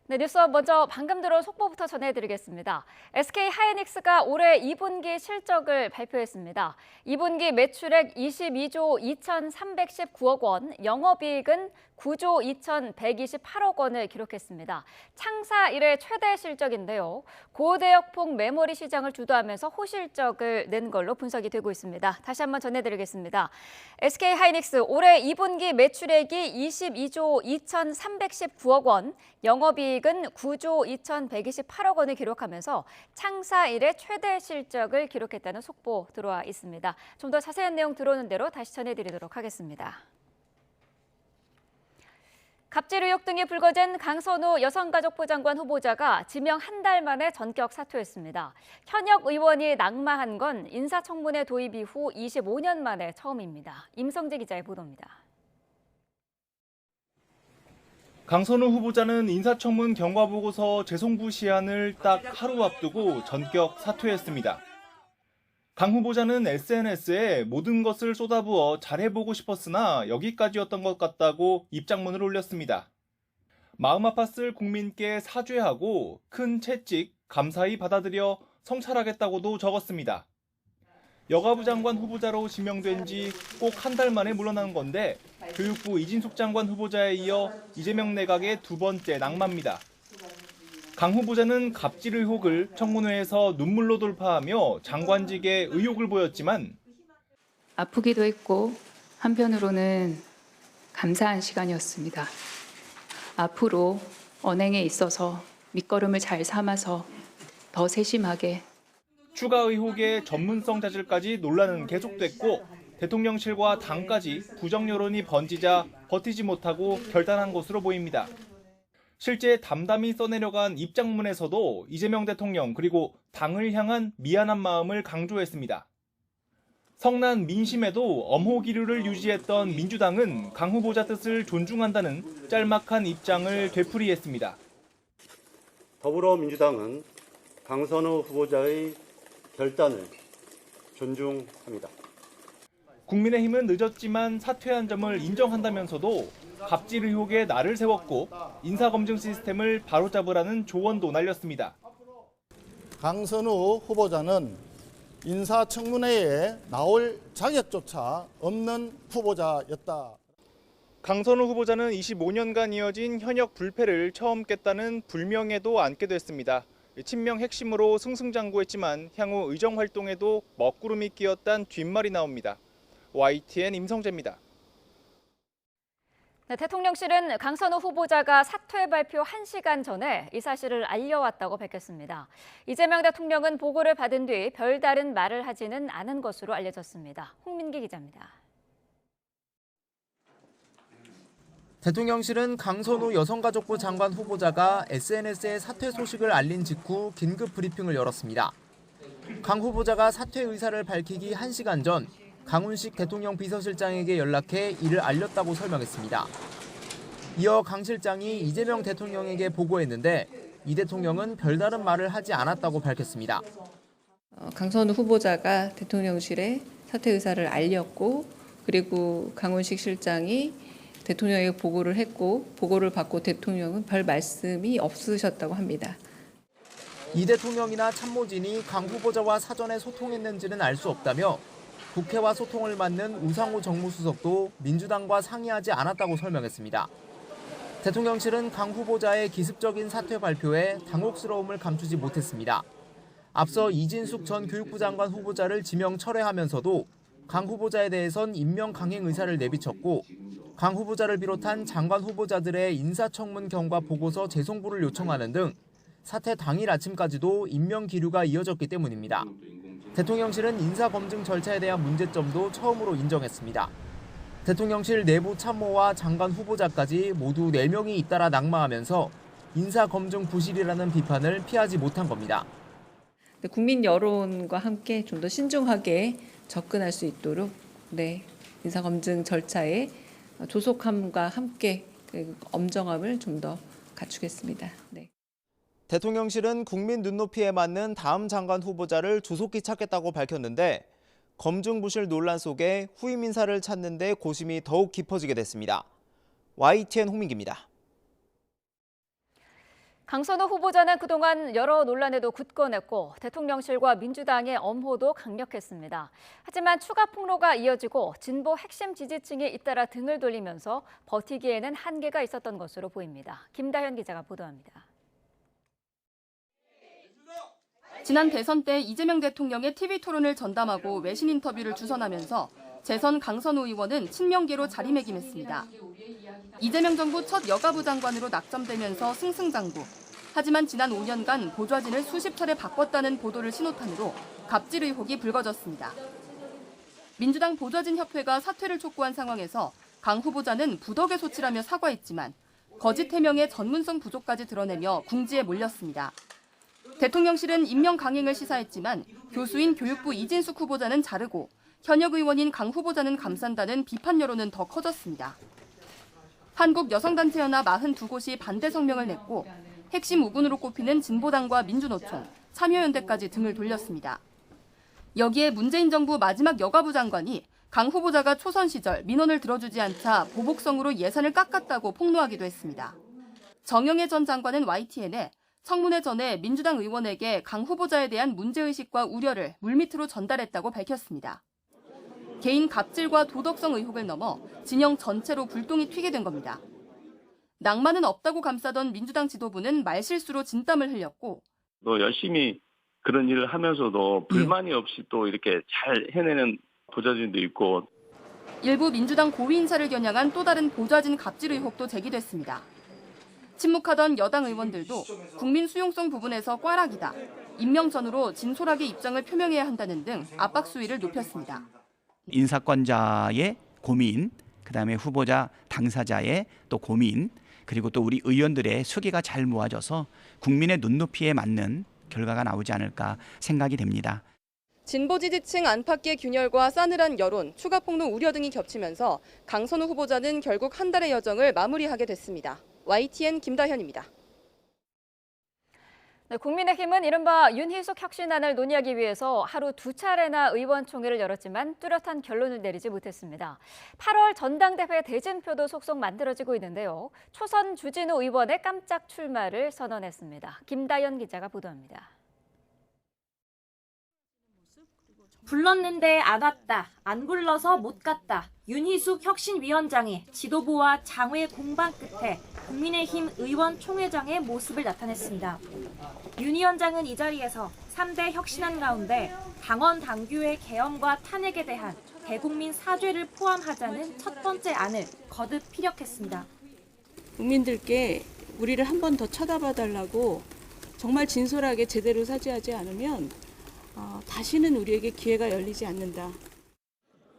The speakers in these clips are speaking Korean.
네, 뉴스원 먼저 방금 들어온 속보부터 전해드리겠습니다. SK 하이닉스가 올해 2분기 실적을 발표했습니다. 2분기 매출액 22조 2,319억 원, 영업이익은 9조 2,128억 원을 기록했습니다. 창사 이래 최대 실적인데요. 고대역폭 메모리 시장을 주도하면서 호실적을 낸 걸로 분석이 되고 있습니다. 다시 한번 전해드리겠습니다. SK 하이닉스 올해 2분기 매출액이 22조 2,319억 원, 영업이익은 9조 2,128억 원을 기록하면서 창사 이래 최대 실적을 기록했다는 속보 들어와 있습니다. 좀 더 자세한 내용 들어오는 대로 다시 전해드리도록 하겠습니다. 갑질 의혹 등이 불거진 강선우 여성가족부 장관 후보자가 지명 한 달 만에 전격 사퇴했습니다. 현역 의원이 낙마한 건 인사청문회 도입 이후 25년 만에 처음입니다. 임성재 기자의 보도입니다. 강선우 후보자는 인사청문 경과보고서 재송부 시한을 딱 하루 앞두고 전격 사퇴했습니다. 강 후보자는 SNS에 모든 것을 쏟아부어 잘해보고 싶었으나 여기까지였던 것 같다고 입장문을 올렸습니다. 마음 아팠을 국민께 사죄하고 큰 채찍 감사히 받아들여 성찰하겠다고도 적었습니다. 여가부 장관 후보자로 지명된 지 꼭 한 달 만에 물러난 건데 교육부 이진숙 장관 후보자에 이어 이재명 내각의 두 번째 낙마입니다. 강 후보자는 갑질 의혹을 청문회에서 눈물로 돌파하며 장관직에 의욕을 보였지만 아프기도 했고 한편으로는 감사한 시간이었습니다. 앞으로 언행에 있어서 밑거름을 잘 삼아서 더 세심하게 추가 의혹의 전문성 자질까지 논란은 계속됐고 대통령실과 당까지 부정 여론이 번지자 버티지 못하고 결단한 것으로 보입니다. 실제 담담히 써내려간 입장문에서도 이재명 대통령 그리고 당을 향한 미안한 마음을 강조했습니다. 성난 민심에도 엄호 기류를 유지했던 민주당은 강 후보자 뜻을 존중한다는 짤막한 입장을 되풀이했습니다. 더불어민주당은 강선우 후보자의 결단을 존중합니다. 국민의힘은 늦었지만 사퇴한 점을 인정한다면서도 갑질 의혹에 날을 세웠고 인사검증 시스템을 바로잡으라는 조언도 날렸습니다. 강선우 후보자는 인사청문회에 나올 자격조차 없는 후보자였다. 강선우 후보자는 25년간 이어진 현역 불패를 처음 깼다는 불명예도 안게 됐습니다. 친명 핵심으로 승승장구했지만 향후 의정 활동에도 먹구름이 끼었단 뒷말이 나옵니다. YTN 임성재입니다. 네, 대통령실은 강선우 후보자가 사퇴 발표 1시간 전에 이 사실을 알려왔다고 밝혔습니다. 이재명 대통령은 보고를 받은 뒤 별다른 말을 하지는 않은 것으로 알려졌습니다. 홍민기 기자입니다. 대통령실은 강선우 여성가족부 장관 후보자가 SNS에 사퇴 소식을 알린 직후 긴급 브리핑을 열었습니다. 강 후보자가 사퇴 의사를 밝히기 1시간 전 강훈식 대통령 비서실장에게 연락해 이를 알렸다고 설명했습니다. 이어 강 실장이 이재명 대통령에게 보고했는데 이 대통령은 별다른 말을 하지 않았다고 밝혔습니다. 강선우 후보자가 대통령실에 사퇴 의사를 알렸고 그리고 강훈식 실장이 대통령에게 보고를 했고 보고를 받고 대통령은 별 말씀이 없으셨다고 합니다. 이 대통령이나 참모진이 강 후보자와 사전에 소통했는지는 알 수 없다며 국회와 소통을 맡는 우상호 정무수석도 민주당과 상의하지 않았다고 설명했습니다. 대통령실은 강 후보자의 기습적인 사퇴 발표에 당혹스러움을 감추지 못했습니다. 앞서 이진숙 전 교육부 장관 후보자를 지명 철회하면서도 강 후보자에 대해선 임명 강행 의사를 내비쳤고 강 후보자를 비롯한 장관 후보자들의 인사청문 경과 보고서 재송부를 요청하는 등 사퇴 당일 아침까지도 임명 기류가 이어졌기 때문입니다. 대통령실은 인사검증 절차에 대한 문제점도 처음으로 인정했습니다. 대통령실 내부 참모와 장관 후보자까지 모두 4명이 잇따라 낙마하면서 인사검증 부실이라는 비판을 피하지 못한 겁니다. 국민 여론과 함께 좀 더 신중하게 접근할 수 있도록 인사검증 절차에 조속함과 함께 엄정함을 좀 더 갖추겠습니다. 대통령실은 국민 눈높이에 맞는 다음 장관 후보자를 조속히 찾겠다고 밝혔는데 검증 부실 논란 속에 후임 인사를 찾는 데 고심이 더욱 깊어지게 됐습니다. YTN 홍민기입니다. 강선우 후보자는 그동안 여러 논란에도 굳건했고 대통령실과 민주당의 엄호도 강력했습니다. 하지만 추가 폭로가 이어지고 진보 핵심 지지층이 잇따라 등을 돌리면서 버티기에는 한계가 있었던 것으로 보입니다. 김다현 기자가 보도합니다. 지난 대선 때 이재명 대통령의 TV 토론을 전담하고 외신 인터뷰를 주선하면서 재선 강선우 의원은 친명계로 자리매김했습니다. 이재명 정부 첫 여가부 장관으로 낙점되면서 승승장구. 하지만 지난 5년간 보좌진을 수십 차례 바꿨다는 보도를 신호탄으로 갑질 의혹이 불거졌습니다. 민주당 보좌진협회가 사퇴를 촉구한 상황에서 강 후보자는 부덕의 소치라며 사과했지만 거짓 해명의 전문성 부족까지 드러내며 궁지에 몰렸습니다. 대통령실은 임명 강행을 시사했지만 교수인 교육부 이진숙 후보자는 자르고 현역 의원인 강 후보자는 감싼다는 비판 여론은 더 커졌습니다. 한국여성단체연합 92곳이 반대 성명을 냈고 핵심 우군으로 꼽히는 진보당과 민주노총, 참여연대까지 등을 돌렸습니다. 여기에 문재인 정부 마지막 여가부 장관이 강 후보자가 초선 시절 민원을 들어주지 않자 보복성으로 예산을 깎았다고 폭로하기도 했습니다. 정영애 전 장관은 YTN에 청문회 전에 민주당 의원에게 강 후보자에 대한 문제의식과 우려를 물밑으로 전달했다고 밝혔습니다. 개인 갑질과 도덕성 의혹을 넘어 진영 전체로 불똥이 튀게 된 겁니다. 낭만은 없다고 감싸던 민주당 지도부는 말실수로 진땀을 흘렸고 또 열심히 그런 일을 하면서도 불만이 없이 또 이렇게 잘 해내는 보좌진도 있고 일부 민주당 고위 인사를 겨냥한 또 다른 보좌진 갑질 의혹도 제기됐습니다. 침묵하던 여당 의원들도 국민 수용성 부분에서 꽈락이다. 임명 전후로 진솔하게 입장을 표명해야 한다는 등 압박 수위를 높였습니다. 인사권자의 고민, 그다음에 후보자 당사자의 또 고민, 그리고 또 우리 의원들의 수기가 잘 모아져서 국민의 눈높이에 맞는 결과가 나오지 않을까 생각이 됩니다. 진보 지지층 안팎의 균열과 싸늘한 여론, 추가 폭로 우려 등이 겹치면서 강선우 후보자는 결국 한 달의 여정을 마무리하게 됐습니다. YTN 김다현입니다. 네, 국민의힘은 이른바 윤희숙 혁신안을 논의하기 위해서 하루 2차례나 의원총회를 열었지만 뚜렷한 결론을 내리지 못했습니다. 8월 전당대회 대진표도 속속 만들어지고 있는데요. 초선 주진우 의원의 깜짝 출마를 선언했습니다. 김다연 기자가 보도합니다. 불렀는데 안 왔다, 안 불러서 못 갔다. 윤희숙 혁신위원장이 지도부와 장외 공방 끝에 국민의힘 의원총회장의 모습을 나타냈습니다. 윤 위원장은 이 자리에서 3대 혁신안 가운데 당원 당규의 개엄과 탄핵에 대한 대국민 사죄를 포함하자는 첫 번째 안을 거듭 피력했습니다. 국민들께 우리를 한 번 더 쳐다봐 달라고 정말 진솔하게 제대로 사죄하지 않으면 다시는 우리에게 기회가 열리지 않는다.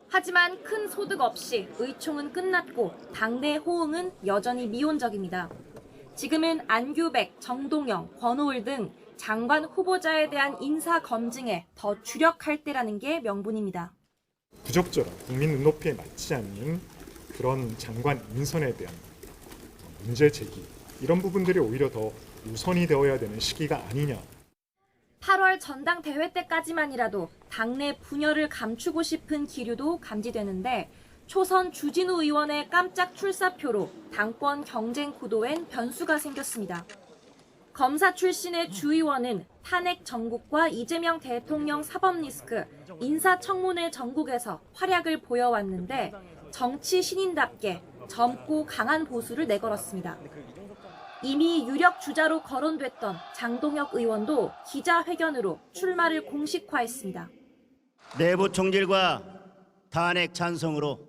하지만 큰 소득 없이 의총은 끝났고 당내 호응은 여전히 미온적입니다. 지금은 안규백, 정동영, 권오을 등 장관 후보자에 대한 인사 검증에 더 주력할 때라는 게 명분입니다. 부적절한 국민 눈높이에 맞지 않는 그런 장관 인선에 대한 문제 제기, 이런 부분들이 오히려 더 우선이 되어야 되는 시기가 아니냐. 8월 전당대회 때까지만이라도 당내 분열을 감추고 싶은 기류도 감지되는데 초선 주진우 의원의 깜짝 출사표로 당권 경쟁 구도엔 변수가 생겼습니다. 검사 출신의 주 의원은 탄핵 전국과 이재명 대통령 사법 리스크, 인사청문회 전국에서 활약을 보여왔는데 정치 신인답게 젊고 강한 보수를 내걸었습니다. 이미 유력 주자로 거론됐던 장동혁 의원도 기자회견으로 출마를 공식화했습니다. 내부 총질과 탄핵 찬성으로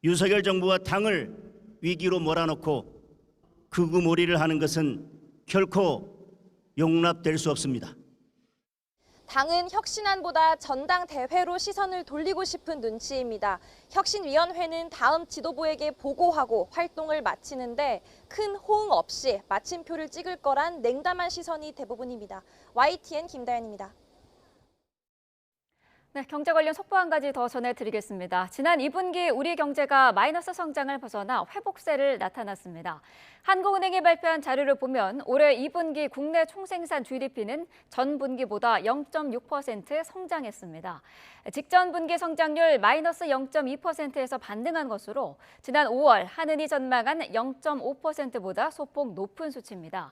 윤석열 정부와 당을 위기로 몰아넣고 극우몰이를 하는 것은 결코 용납될 수 없습니다. 당은 혁신안보다 전당대회로 시선을 돌리고 싶은 눈치입니다. 혁신위원회는 다음 지도부에게 보고하고 활동을 마치는데 큰 호응 없이 마침표를 찍을 거란 냉담한 시선이 대부분입니다. YTN 김다현입니다. 네, 경제 관련 속보 한 가지 더 전해드리겠습니다. 지난 2분기 우리 경제가 마이너스 성장을 벗어나 회복세를 나타났습니다. 한국은행이 발표한 자료를 보면 올해 2분기 국내 총생산 GDP는 전 분기보다 0.6% 성장했습니다. 직전 분기 성장률 마이너스 0.2%에서 반등한 것으로 지난 5월 한은이 전망한 0.5%보다 소폭 높은 수치입니다.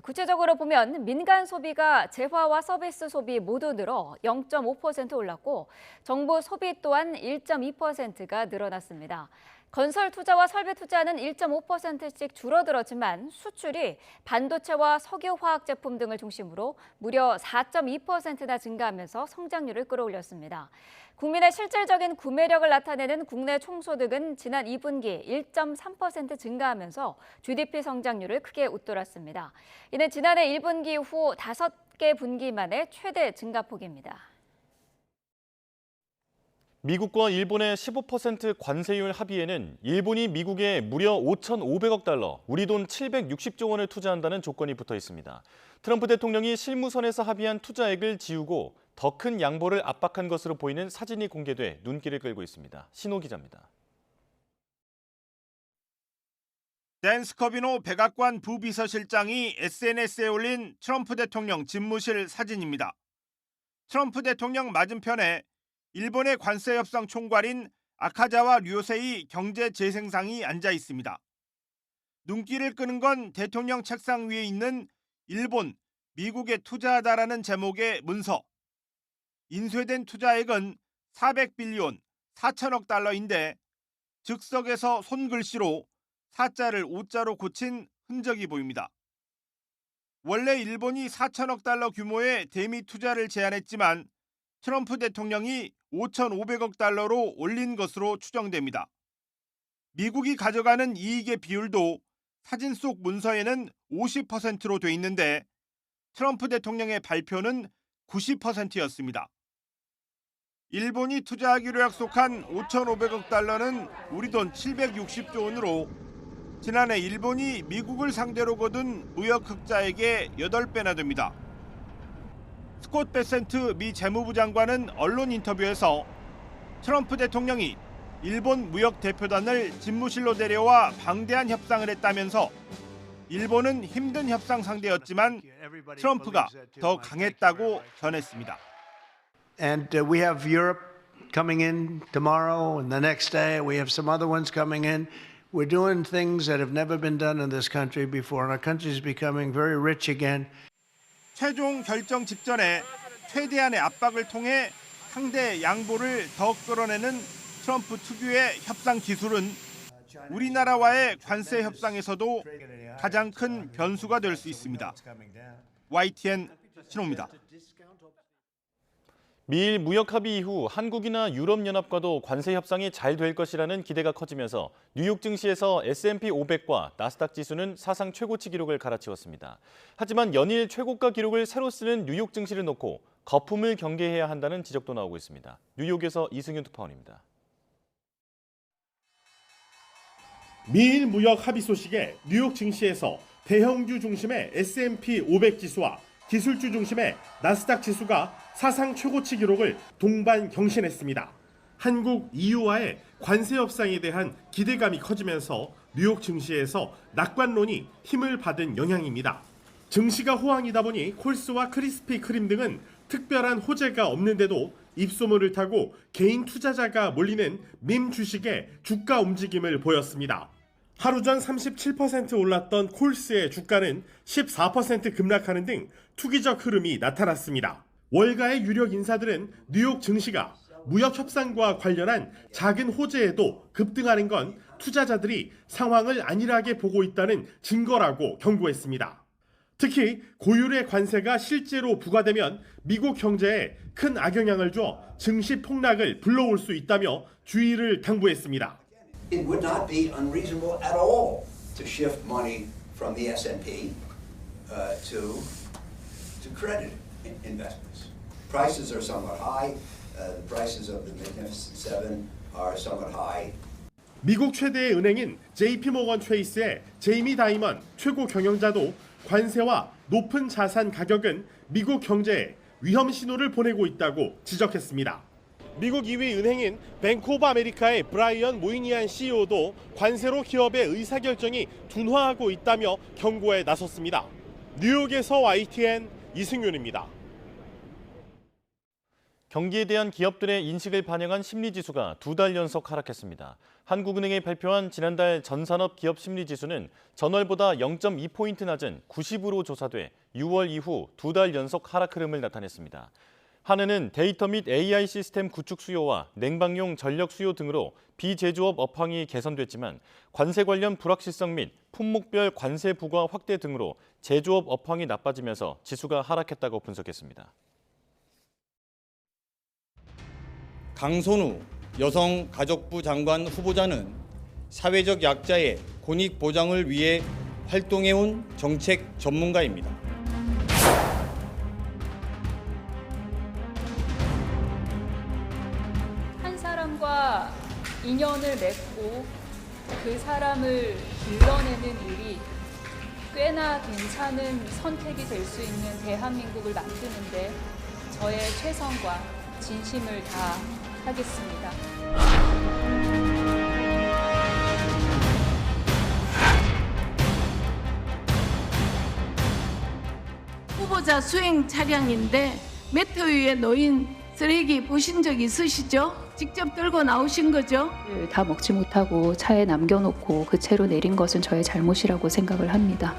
구체적으로 보면 민간 소비가 재화와 서비스 소비 모두 늘어 0.5% 올랐고 정부 소비 또한 1.2%가 늘어났습니다. 건설 투자와 설비 투자는 1.5%씩 줄어들었지만 수출이 반도체와 석유화학 제품 등을 중심으로 무려 4.2%나 증가하면서 성장률을 끌어올렸습니다. 국민의 실질적인 구매력을 나타내는 국내 총소득은 지난 2분기 1.3% 증가하면서 GDP 성장률을 크게 웃돌았습니다. 이는 지난해 1분기 후 5개 분기 만에 최대 증가폭입니다. 미국과 일본의 15% 관세율 합의에는 일본이 미국에 무려 5,500억 달러, 우리 돈 760조 원을 투자한다는 조건이 붙어 있습니다. 트럼프 대통령이 실무선에서 합의한 투자액을 지우고 더 큰 양보를 압박한 것으로 보이는 사진이 공개돼 눈길을 끌고 있습니다. 신호 기자입니다. 댄 스커비노 백악관 부비서실장이 SNS에 올린 트럼프 대통령 집무실 사진입니다. 트럼프 대통령 맞은편에 일본의 관세 협상 총괄인 아카자와 류세이 경제재생상이 앉아 있습니다. 눈길을 끄는 건 대통령 책상 위에 있는 일본, 미국에 투자하다라는 제목의 문서. 인쇄된 투자액은 400빌리온, 4천억 달러인데 즉석에서 손글씨로 사자를 오자로 고친 흔적이 보입니다. 원래 일본이 4천억 달러 규모의 대미 투자를 제안했지만 트럼프 대통령이 5,500억 달러로 올린 것으로 추정됩니다. 미국이 가져가는 이익의 비율도 사진 속 문서에는 50%로 돼 있는데 트럼프 대통령의 발표는 90%였습니다. 일본이 투자하기로 약속한 5,500억 달러는 우리 돈 760조 원으로 지난해 일본이 미국을 상대로 거둔 무역 흑자액의 8배나 됩니다. 스콧 베센트 미 재무부 장관은 언론 인터뷰에서 트럼프 대통령이 일본 무역 대표단을 집무실로 데려와 방대한 협상을 했다면서 일본은 힘든 협상 상대였지만 트럼프가 더 강했다고 전했습니다. And we have Europe coming in tomorrow and the next day. We have some other ones coming in. We're doing things that have never been done in this country before, and our country is becoming very rich again. 최종 결정 직전에 최대한의 압박을 통해 상대의 양보를 더 끌어내는 트럼프 특유의 협상 기술은 우리나라와의 관세 협상에서도 가장 큰 변수가 될 수 있습니다. YTN 신호입니다. 미일 무역 합의 이후 한국이나 유럽연합과도 관세 협상이 잘 될 것이라는 기대가 커지면서 뉴욕 증시에서 S&P 500과 나스닥 지수는 사상 최고치 기록을 갈아치웠습니다. 하지만 연일 최고가 기록을 새로 쓰는 뉴욕 증시를 놓고 거품을 경계해야 한다는 지적도 나오고 있습니다. 뉴욕에서 이승윤 특파원입니다. 미일 무역 합의 소식에 뉴욕 증시에서 대형주 중심의 S&P 500 지수와 기술주 중심의 나스닥 지수가 사상 최고치 기록을 동반 경신했습니다. 한국, EU와의 관세 협상에 대한 기대감이 커지면서 뉴욕 증시에서 낙관론이 힘을 받은 영향입니다. 증시가 호황이다 보니 콜스와 크리스피 크림 등은 특별한 호재가 없는데도 입소문을 타고 개인 투자자가 몰리는 밈 주식의 주가 움직임을 보였습니다. 하루 전 37% 올랐던 콜스의 주가는 14% 급락하는 등 투기적 흐름이 나타났습니다. 월가의 유력 인사들은 뉴욕 증시가 무역 협상과 관련한 작은 호재에도 급등하는 건 투자자들이 상황을 안일하게 보고 있다는 증거라고 경고했습니다. 특히 고율의 관세가 실제로 부과되면 미국 경제에 큰 악영향을 줘 증시 폭락을 불러올 수 있다며 주의를 당부했습니다. It would not be unreasonable at all to shift money from the S&P to credit investments. Prices are somewhat high. The prices of the Magnificent Seven are somewhat high. 미국 최대의 은행인 JP모건 체이스의 제이미 다이먼 최고 경영자도 관세와 높은 자산 가격은 미국 경제에 위험 신호를 보내고 있다고 지적했습니다. 미국 2위 은행인 뱅크 오브 아메리카의 브라이언 모이니안 CEO도 관세로 기업의 의사결정이 둔화하고 있다며 경고에 나섰습니다. 뉴욕에서 YTN 이승윤입니다. 경기에 대한 기업들의 인식을 반영한 심리지수가 2달 연속 하락했습니다. 한국은행이 발표한 지난달 전산업 기업 심리지수는 전월보다 0.2포인트 낮은 90으로 조사돼 6월 이후 2달 연속 하락 흐름을 나타냈습니다. 한은은 데이터 및 AI 시스템 구축 수요와 냉방용 전력 수요 등으로 비제조업 업황이 개선됐지만 관세 관련 불확실성 및 품목별 관세 부과 확대 등으로 제조업 업황이 나빠지면서 지수가 하락했다고 분석했습니다. 강선우 여성가족부 장관 후보자는 사회적 약자의 권익 보장을 위해 활동해온 정책 전문가입니다. 한 사람과 인연을 맺고 그 사람을 길러내는 일이 꽤나 괜찮은 선택이 될 수 있는 대한민국을 만드는데 저의 최선과 진심을 다하겠습니다. 후보자 수행 차량인데 매트 위에 놓인 쓰레기 보신 적 있으시죠? 직접 들고 나오신 거죠? 다 먹지 못하고 차에 남겨놓고 그 채로 내린 것은 저의 잘못이라고 생각을 합니다.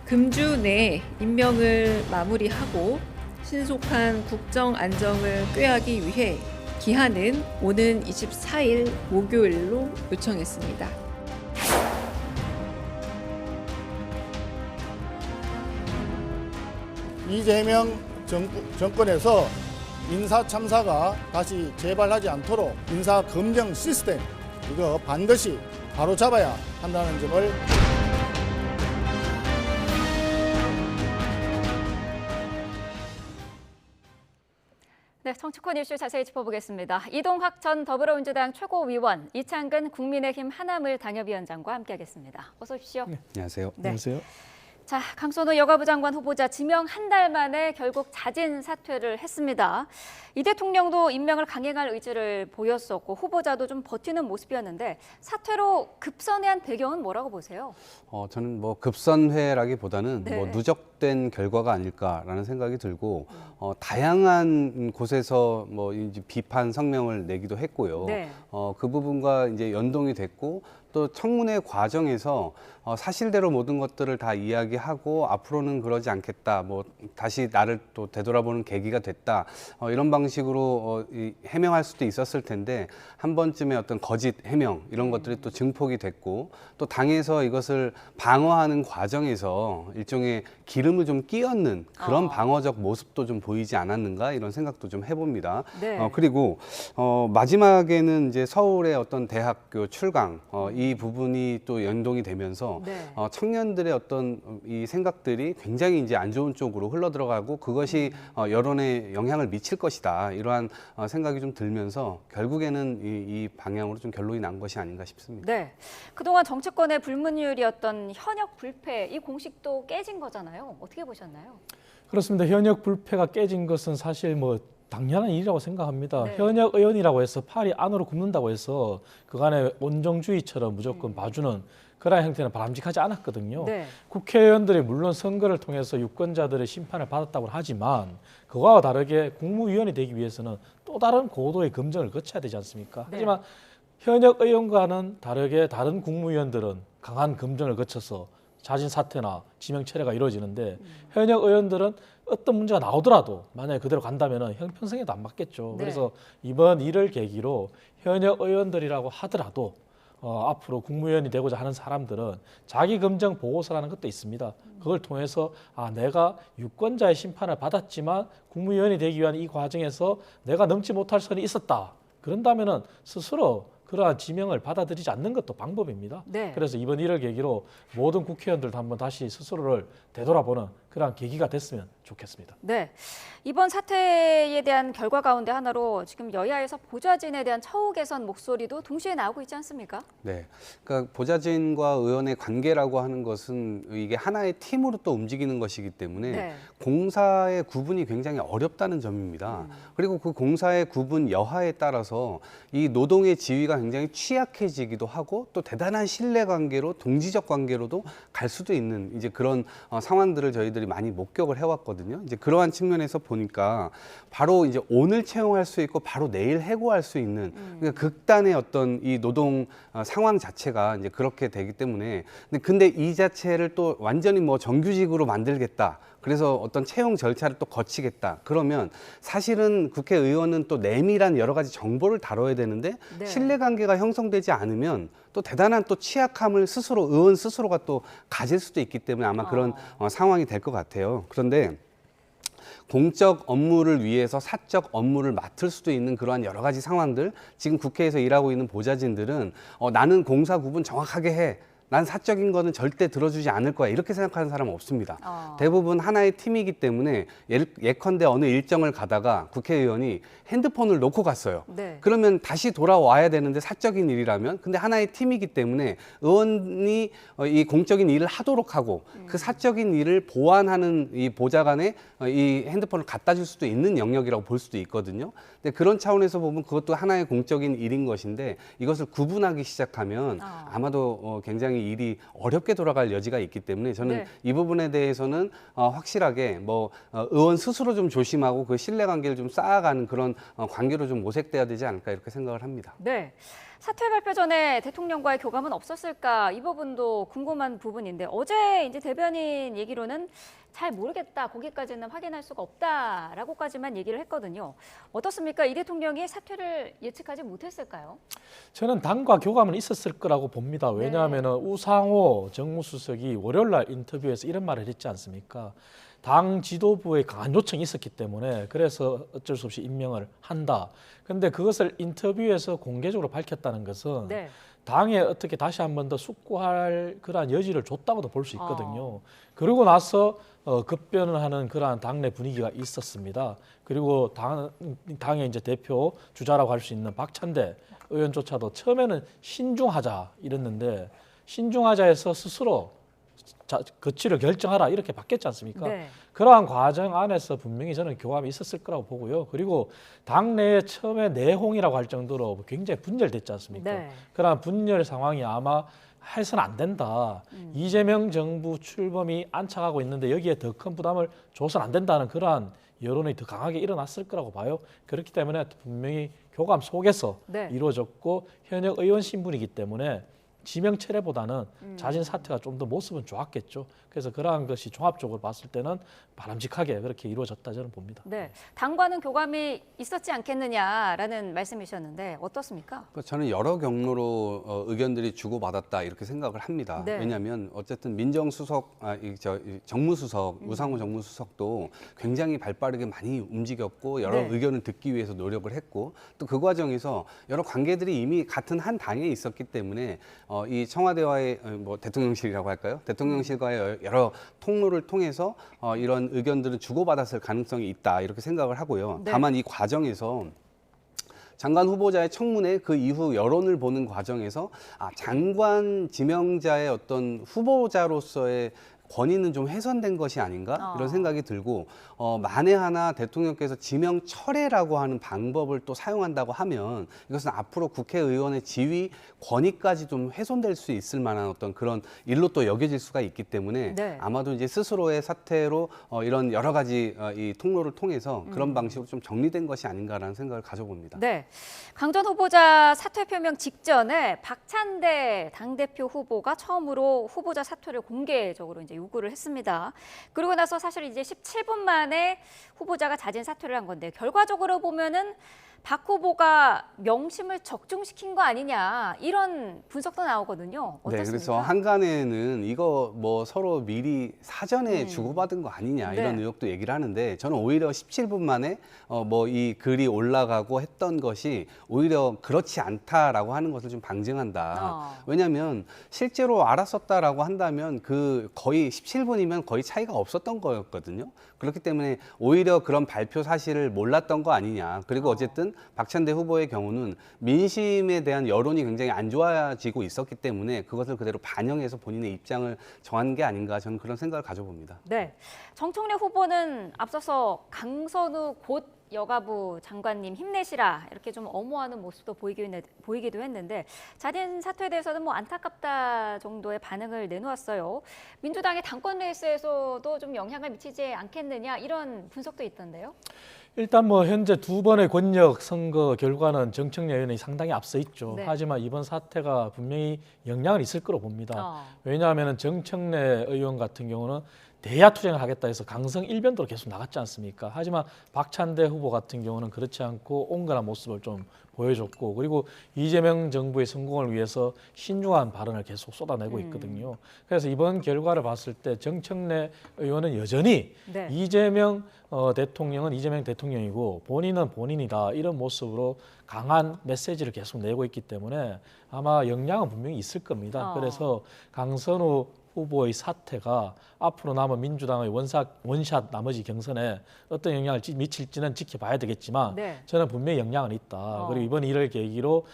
금주 내에 임명을 마무리하고 신속한 국정 안정을 꾀하기 위해 기한은 오는 24일 목요일로 요청했습니다. 이재명 정권에서 인사 참사가 다시 재발하지 않도록 인사 검증 시스템 이거 반드시 바로잡아야 한다는 점을 네, 정치권 이슈 자세히 짚어보겠습니다. 이동학 전 더불어민주당 최고위원, 이창근 국민의힘 하남을 당협위원장과 함께하겠습니다. 어서 오십시오. 네, 안녕하세요. 네. 안녕하세요. 자, 강선우 여가부 장관 후보자 지명 한 달 만에 결국 자진 사퇴를 했습니다. 이 대통령도 임명을 강행할 의지를 보였었고 후보자도 좀 버티는 모습이었는데 사퇴로 급선회한 배경은 뭐라고 보세요? 저는 뭐 급선회라기보다는 네. 뭐 누적된 결과가 아닐까라는 생각이 들고 다양한 곳에서 뭐 이제 비판 성명을 내기도 했고요. 네. 그 부분과 이제 연동이 됐고 또 청문회 과정에서 사실대로 모든 것들을 다 이야기하고 앞으로는 그러지 않겠다. 뭐 다시 나를 또 되돌아보는 계기가 됐다. 이런 방식으로 해명할 수도 있었을 텐데 한 번쯤에 어떤 거짓 해명 이런 것들이 또 증폭이 됐고 또 당에서 이것을 방어하는 과정에서 일종의 기름을 좀 끼얹는 그런 방어적 모습도 좀 보이지 않았는가 이런 생각도 좀 해봅니다. 네. 그리고 마지막에는 이제 서울의 어떤 대학교 출강 이 부분이 또 연동이 되면서 네. 청년들의 어떤 이 생각들이 굉장히 이제 안 좋은 쪽으로 흘러 들어가고 그것이 여론에 영향을 미칠 것이다 이러한 생각이 좀 들면서 결국에는 이 방향으로 좀 결론이 난 것이 아닌가 싶습니다. 네, 그동안 정치권의 불문율이었던 현역 불패 이 공식도 깨진 거잖아요. 어떻게 보셨나요? 그렇습니다. 현역 불패가 깨진 것은 사실 뭐 당연한 일이라고 생각합니다. 네. 현역 의원이라고 해서 팔이 안으로 굽는다고 해서 그간의 온정주의처럼 무조건 봐주는 그런 형태는 바람직하지 않았거든요. 네. 국회의원들이 물론 선거를 통해서 유권자들의 심판을 받았다고 하지만 그거와 다르게 국무위원이 되기 위해서는 또 다른 고도의 검증을 거쳐야 되지 않습니까? 네. 하지만 현역 의원과는 다르게 다른 국무위원들은 강한 검증을 거쳐서 자진 사퇴나 지명 철회가 이루어지는데 현역 의원들은 어떤 문제가 나오더라도 만약에 그대로 간다면 형평성에도 안 맞겠죠. 네. 그래서 이번 일을 계기로 현역 의원들이라고 하더라도 앞으로 국무위원이 되고자 하는 사람들은 자기 검증 보고서라는 것도 있습니다. 그걸 통해서 내가 유권자의 심판을 받았지만 국무위원이 되기 위한 이 과정에서 내가 넘지 못할 선이 있었다. 그런다면은 스스로 그러한 지명을 받아들이지 않는 것도 방법입니다. 네. 그래서 이번 일을 계기로 모든 국회의원들도 한번 다시 스스로를 되돌아보는 그러한 계기가 됐으면 좋겠습니다. 네, 이번 사태에 대한 결과 가운데 하나로 지금 여야에서 보좌진에 대한 처우 개선 목소리도 동시에 나오고 있지 않습니까? 네, 그러니까 보좌진과 의원의 관계라고 하는 것은 이게 하나의 팀으로 또 움직이는 것이기 때문에 네. 공사의 구분이 굉장히 어렵다는 점입니다. 그리고 그 공사의 구분 여하에 따라서 이 노동의 지위가 굉장히 취약해지기도 하고 또 대단한 신뢰관계로 동지적 관계로도 갈 수도 있는 이제 그런 상황들을 저희들이 많이 목격을 해왔거든요. 이제 그러한 측면에서 보니까 바로 이제 오늘 채용할 수 있고 바로 내일 해고할 수 있는 그러니까 극단의 어떤 이 노동 상황 자체가 이제 그렇게 되기 때문에 근데 이 자체를 또 완전히 뭐 정규직으로 만들겠다. 그래서 어떤 채용 절차를 또 거치겠다. 그러면 사실은 국회의원은 또 내밀한 여러 가지 정보를 다뤄야 되는데 네. 신뢰관계가 형성되지 않으면 또 대단한 또 취약함을 스스로 의원 스스로가 또 가질 수도 있기 때문에 아마 그런 상황이 될 것 같아요. 그런데 공적 업무를 위해서 사적 업무를 맡을 수도 있는 그러한 여러 가지 상황들 지금 국회에서 일하고 있는 보좌진들은 나는 공사 구분 정확하게 해. 난 사적인 거는 절대 들어주지 않을 거야. 이렇게 생각하는 사람은 없습니다. 대부분 하나의 팀이기 때문에 예컨대 어느 일정을 가다가 국회의원이 핸드폰을 놓고 갔어요. 네. 그러면 다시 돌아와야 되는데 사적인 일이라면 근데 하나의 팀이기 때문에 의원이 이 공적인 일을 하도록 하고 그 사적인 일을 보완하는 이 보좌관의 이 핸드폰을 갖다 줄 수도 있는 영역이라고 볼 수도 있거든요. 근데 그런 차원에서 보면 그것도 하나의 공적인 일인 것인데 이것을 구분하기 시작하면 아마도 굉장히 일이 어렵게 돌아갈 여지가 있기 때문에 저는 네. 이 부분에 대해서는 확실하게 뭐 의원 스스로 좀 조심하고 그 신뢰관계를 좀 쌓아가는 그런 관계로 좀 모색돼야 되지 않을까 이렇게 생각을 합니다. 네. 사퇴 발표 전에 대통령과의 교감은 없었을까? 이 부분도 궁금한 부분인데 어제 이제 대변인 얘기로는 잘 모르겠다. 거기까지는 확인할 수가 없다라고까지만 얘기를 했거든요. 어떻습니까? 이 대통령이 사퇴를 예측하지 못했을까요? 저는 당과 교감은 있었을 거라고 봅니다. 왜냐하면 우상호 정무수석이 월요일 날 인터뷰에서 이런 말을 했지 않습니까? 당 지도부의 강한 요청이 있었기 때문에 그래서 어쩔 수 없이 임명을 한다. 그런데 그것을 인터뷰에서 공개적으로 밝혔다는 것은 네. 당에 어떻게 다시 한 번 더 숙고할 그러한 여지를 줬다고도 볼 수 있거든요. 그러고 나서 급변을 하는 그러한 당내 분위기가 있었습니다. 그리고 당의 이제 대표 주자라고 할 수 있는 박찬대 의원조차도 처음에는 신중하자 이랬는데 신중하자에서 스스로 거취를 결정하라 이렇게 바뀌었지 않습니까? 네. 그러한 과정 안에서 분명히 저는 교감이 있었을 거라고 보고요. 그리고 당내에 처음에 내홍이라고 할 정도로 굉장히 분열됐지 않습니까? 네. 그러한 분열 상황이 아마 해서는 안 된다. 이재명 정부 출범이 안착하고 있는데 여기에 더 큰 부담을 줘서는 안 된다는 그러한 여론이 더 강하게 일어났을 거라고 봐요. 그렇기 때문에 분명히 교감 속에서 네. 이루어졌고 현역 의원 신분이기 때문에 지명 철회보다는 자진 사퇴가 좀 더 모습은 좋았겠죠. 그래서 그러한 것이 종합적으로 봤을 때는 바람직하게 그렇게 이루어졌다 저는 봅니다. 네, 당과는 교감이 있었지 않겠느냐라는 말씀이셨는데 어떻습니까? 저는 여러 경로로 의견들이 주고받았다 이렇게 생각을 합니다. 네. 왜냐하면 어쨌든 민정수석, 정무수석, 우상호 정무수석도 굉장히 발빠르게 많이 움직였고 여러 네. 의견을 듣기 위해서 노력을 했고 또 그 과정에서 여러 관계들이 이미 같은 한 당에 있었기 때문에 이 청와대와의 뭐 대통령실이라고 할까요? 대통령실과의 여러 통로를 통해서 이런 의견들은 주고받았을 가능성이 있다 이렇게 생각을 하고요. 네. 다만 이 과정에서 장관 후보자의 청문회 그 이후 여론을 보는 과정에서 장관 지명자의 어떤 후보자로서의 권위는 좀 훼손된 것이 아닌가 이런 생각이 들고 만에 하나 대통령께서 지명 철회라고 하는 방법을 또 사용한다고 하면 이것은 앞으로 국회의원의 지위 권위까지 좀 훼손될 수 있을 만한 어떤 그런 일로 또 여겨질 수가 있기 때문에 네. 아마도 이제 스스로의 사퇴로 이런 여러 가지 이 통로를 통해서 그런 방식으로 좀 정리된 것이 아닌가라는 생각을 가져봅니다. 네, 강 전 후보자 사퇴 표명 직전에 박찬대 당대표 후보가 처음으로 후보자 사퇴를 공개적으로 이제 요구를 했습니다. 그리고 나서 사실 이제 17분 만에 후보자가 자진 사퇴를 한 건데 결과적으로 보면은 박 후보가 명심을 적중시킨 거 아니냐 이런 분석도 나오거든요. 어떻습니까? 네, 그래서 한간에는 이거 뭐 서로 미리 사전에 주고받은 거 아니냐 이런 네. 의혹도 얘기를 하는데 저는 오히려 17분 만에 뭐 이 글이 올라가고 했던 것이 오히려 그렇지 않다라고 하는 것을 좀 방증한다. 왜냐하면 실제로 알았었다라고 한다면 그 거의 17분이면 거의 차이가 없었던 거였거든요. 그렇기 때문에 오히려 그런 발표 사실을 몰랐던 거 아니냐. 그리고 어쨌든 박찬대 후보의 경우는 민심에 대한 여론이 굉장히 안 좋아지고 있었기 때문에 그것을 그대로 반영해서 본인의 입장을 정한 게 아닌가 저는 그런 생각을 가져봅니다. 네, 정청래 후보는 앞서서 강선우 곧 여가부 장관님 힘내시라 이렇게 좀 엄호하는 모습도 보이기도 했는데 자진 사퇴에 대해서는 뭐 안타깝다 정도의 반응을 내놓았어요. 민주당의 당권 레이스에서도 좀 영향을 미치지 않겠느냐 이런 분석도 있던데요. 일단 뭐 현재 두 번의 권역 선거 결과는 정청래 의원이 상당히 앞서 있죠. 네. 하지만 이번 사태가 분명히 영향을 있을 거로 봅니다. 왜냐하면 정청래 의원 같은 경우는 대야 투쟁을 하겠다 해서 강성 일변도로 계속 나갔지 않습니까? 하지만 박찬대 후보 같은 경우는 그렇지 않고 온건한 모습을 좀 보여줬고 그리고 이재명 정부의 성공을 위해서 신중한 발언을 계속 쏟아내고 있거든요. 그래서 이번 결과를 봤을 때 정청래 의원은 여전히 네. 이재명 대통령은 이재명 대통령이고 본인은 본인이다 이런 모습으로 강한 메시지를 계속 내고 있기 때문에 아마 영향은 분명히 있을 겁니다. 그래서 강선우 후보의 사태가 앞으로 남은 민주당의 원샷 나머지 경선에 어떤 영향을 미칠지는 지켜봐야 되겠지만 네. 저는 분명히 영향은 있다. 그리고 이번 일을 계기로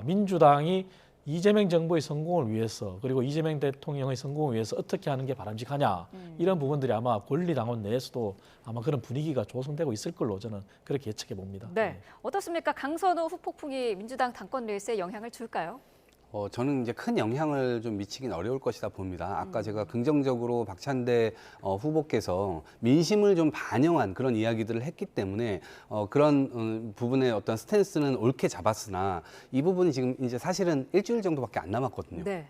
민주당이 이재명 정부의 성공을 위해서 그리고 이재명 대통령의 성공을 위해서 어떻게 하는 게 바람직하냐 이런 부분들이 아마 권리당원 내에서도 아마 그런 분위기가 조성되고 있을 걸로 저는 그렇게 예측해 봅니다. 네, 어떻습니까? 강선우 후폭풍이 민주당 당권 레이스에 영향을 줄까요? 저는 이제 큰 영향을 좀 미치긴 어려울 것이다 봅니다. 아까 제가 긍정적으로 박찬대 후보께서 민심을 좀 반영한 그런 이야기들을 했기 때문에 그런 부분의 어떤 스탠스는 옳게 잡았으나 이 부분이 지금 이제 사실은 일주일 정도밖에 안 남았거든요. 네.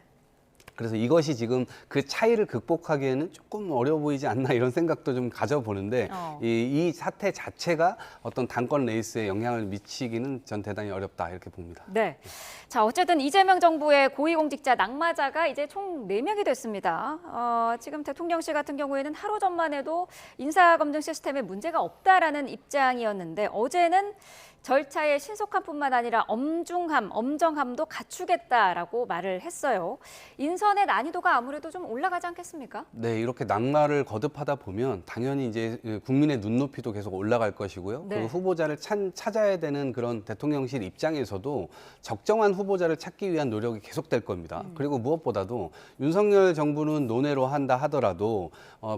그래서 이것이 지금 그 차이를 극복하기에는 조금 어려워 보이지 않나 이런 생각도 좀 가져보는데 이 사태 자체가 어떤 당권 레이스에 영향을 미치기는 전 대단히 어렵다 이렇게 봅니다. 네. 자, 어쨌든 이재명 정부의 고위공직자 낙마자가 이제 총 4명이 됐습니다. 지금 대통령실 같은 경우에는 하루 전만 해도 인사검증 시스템에 문제가 없다라는 입장이었는데 어제는 절차의 신속함뿐만 아니라 엄정함도 갖추겠다라고 말을 했어요. 인선의 난이도가 아무래도 좀 올라가지 않겠습니까? 네, 이렇게 낙마를 거듭하다 보면 당연히 이제 국민의 눈높이도 계속 올라갈 것이고요. 네. 그리고 후보자를 찾아야 되는 그런 대통령실 입장에서도 적정한 후보자를 찾기 위한 노력이 계속될 겁니다. 그리고 무엇보다도 윤석열 정부는 논외로 한다 하더라도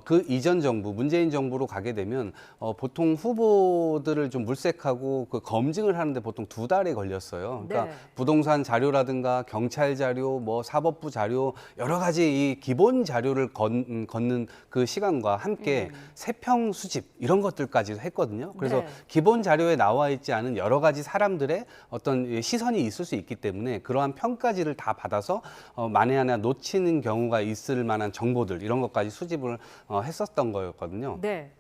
그 이전 정부, 문재인 정부로 가게 되면 보통 후보들을 좀 물색하고 그 검증을 하는데 보통 2달이 걸렸어요. 그러니까 네. 부동산 자료라든가 경찰 자료, 뭐 사법부 자료 여러 가지 이 기본 자료를 걷는 그 시간과 함께 세평 수집 이런 것들까지도 했거든요. 그래서 네. 기본 자료에 나와 있지 않은 여러 가지 사람들의 어떤 시선이 있을 수 있기 때문에 그러한 평가지를 다 받아서 만에 하나 놓치는 경우가 있을 만한 정보들 이런 것까지 수집을 했었던 거였거든요. 네.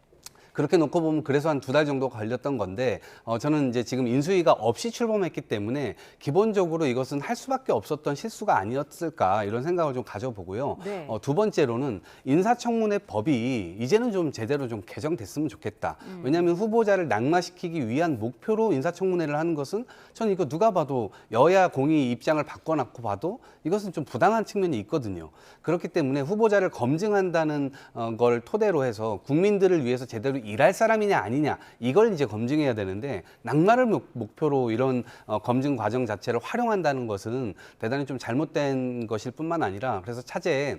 그렇게 놓고 보면 그래서 한 2달 정도 걸렸던 건데 저는 이제 지금 인수위가 없이 출범했기 때문에 기본적으로 이것은 할 수밖에 없었던 실수가 아니었을까 이런 생각을 좀 가져보고요. 네. 두 번째로는 인사청문회 법이 이제는 좀 제대로 좀 개정됐으면 좋겠다. 왜냐하면 후보자를 낙마시키기 위한 목표로 인사청문회를 하는 것은 저는 이거 누가 봐도 여야 공의 입장을 바꿔놓고 봐도 이것은 좀 부당한 측면이 있거든요. 그렇기 때문에 후보자를 검증한다는 걸 토대로 해서 국민들을 위해서 제대로 일할 사람이냐 아니냐 이걸 이제 검증해야 되는데 낙마를 목표로 이런 검증 과정 자체를 활용한다는 것은 대단히 좀 잘못된 것일 뿐만 아니라 그래서 차제에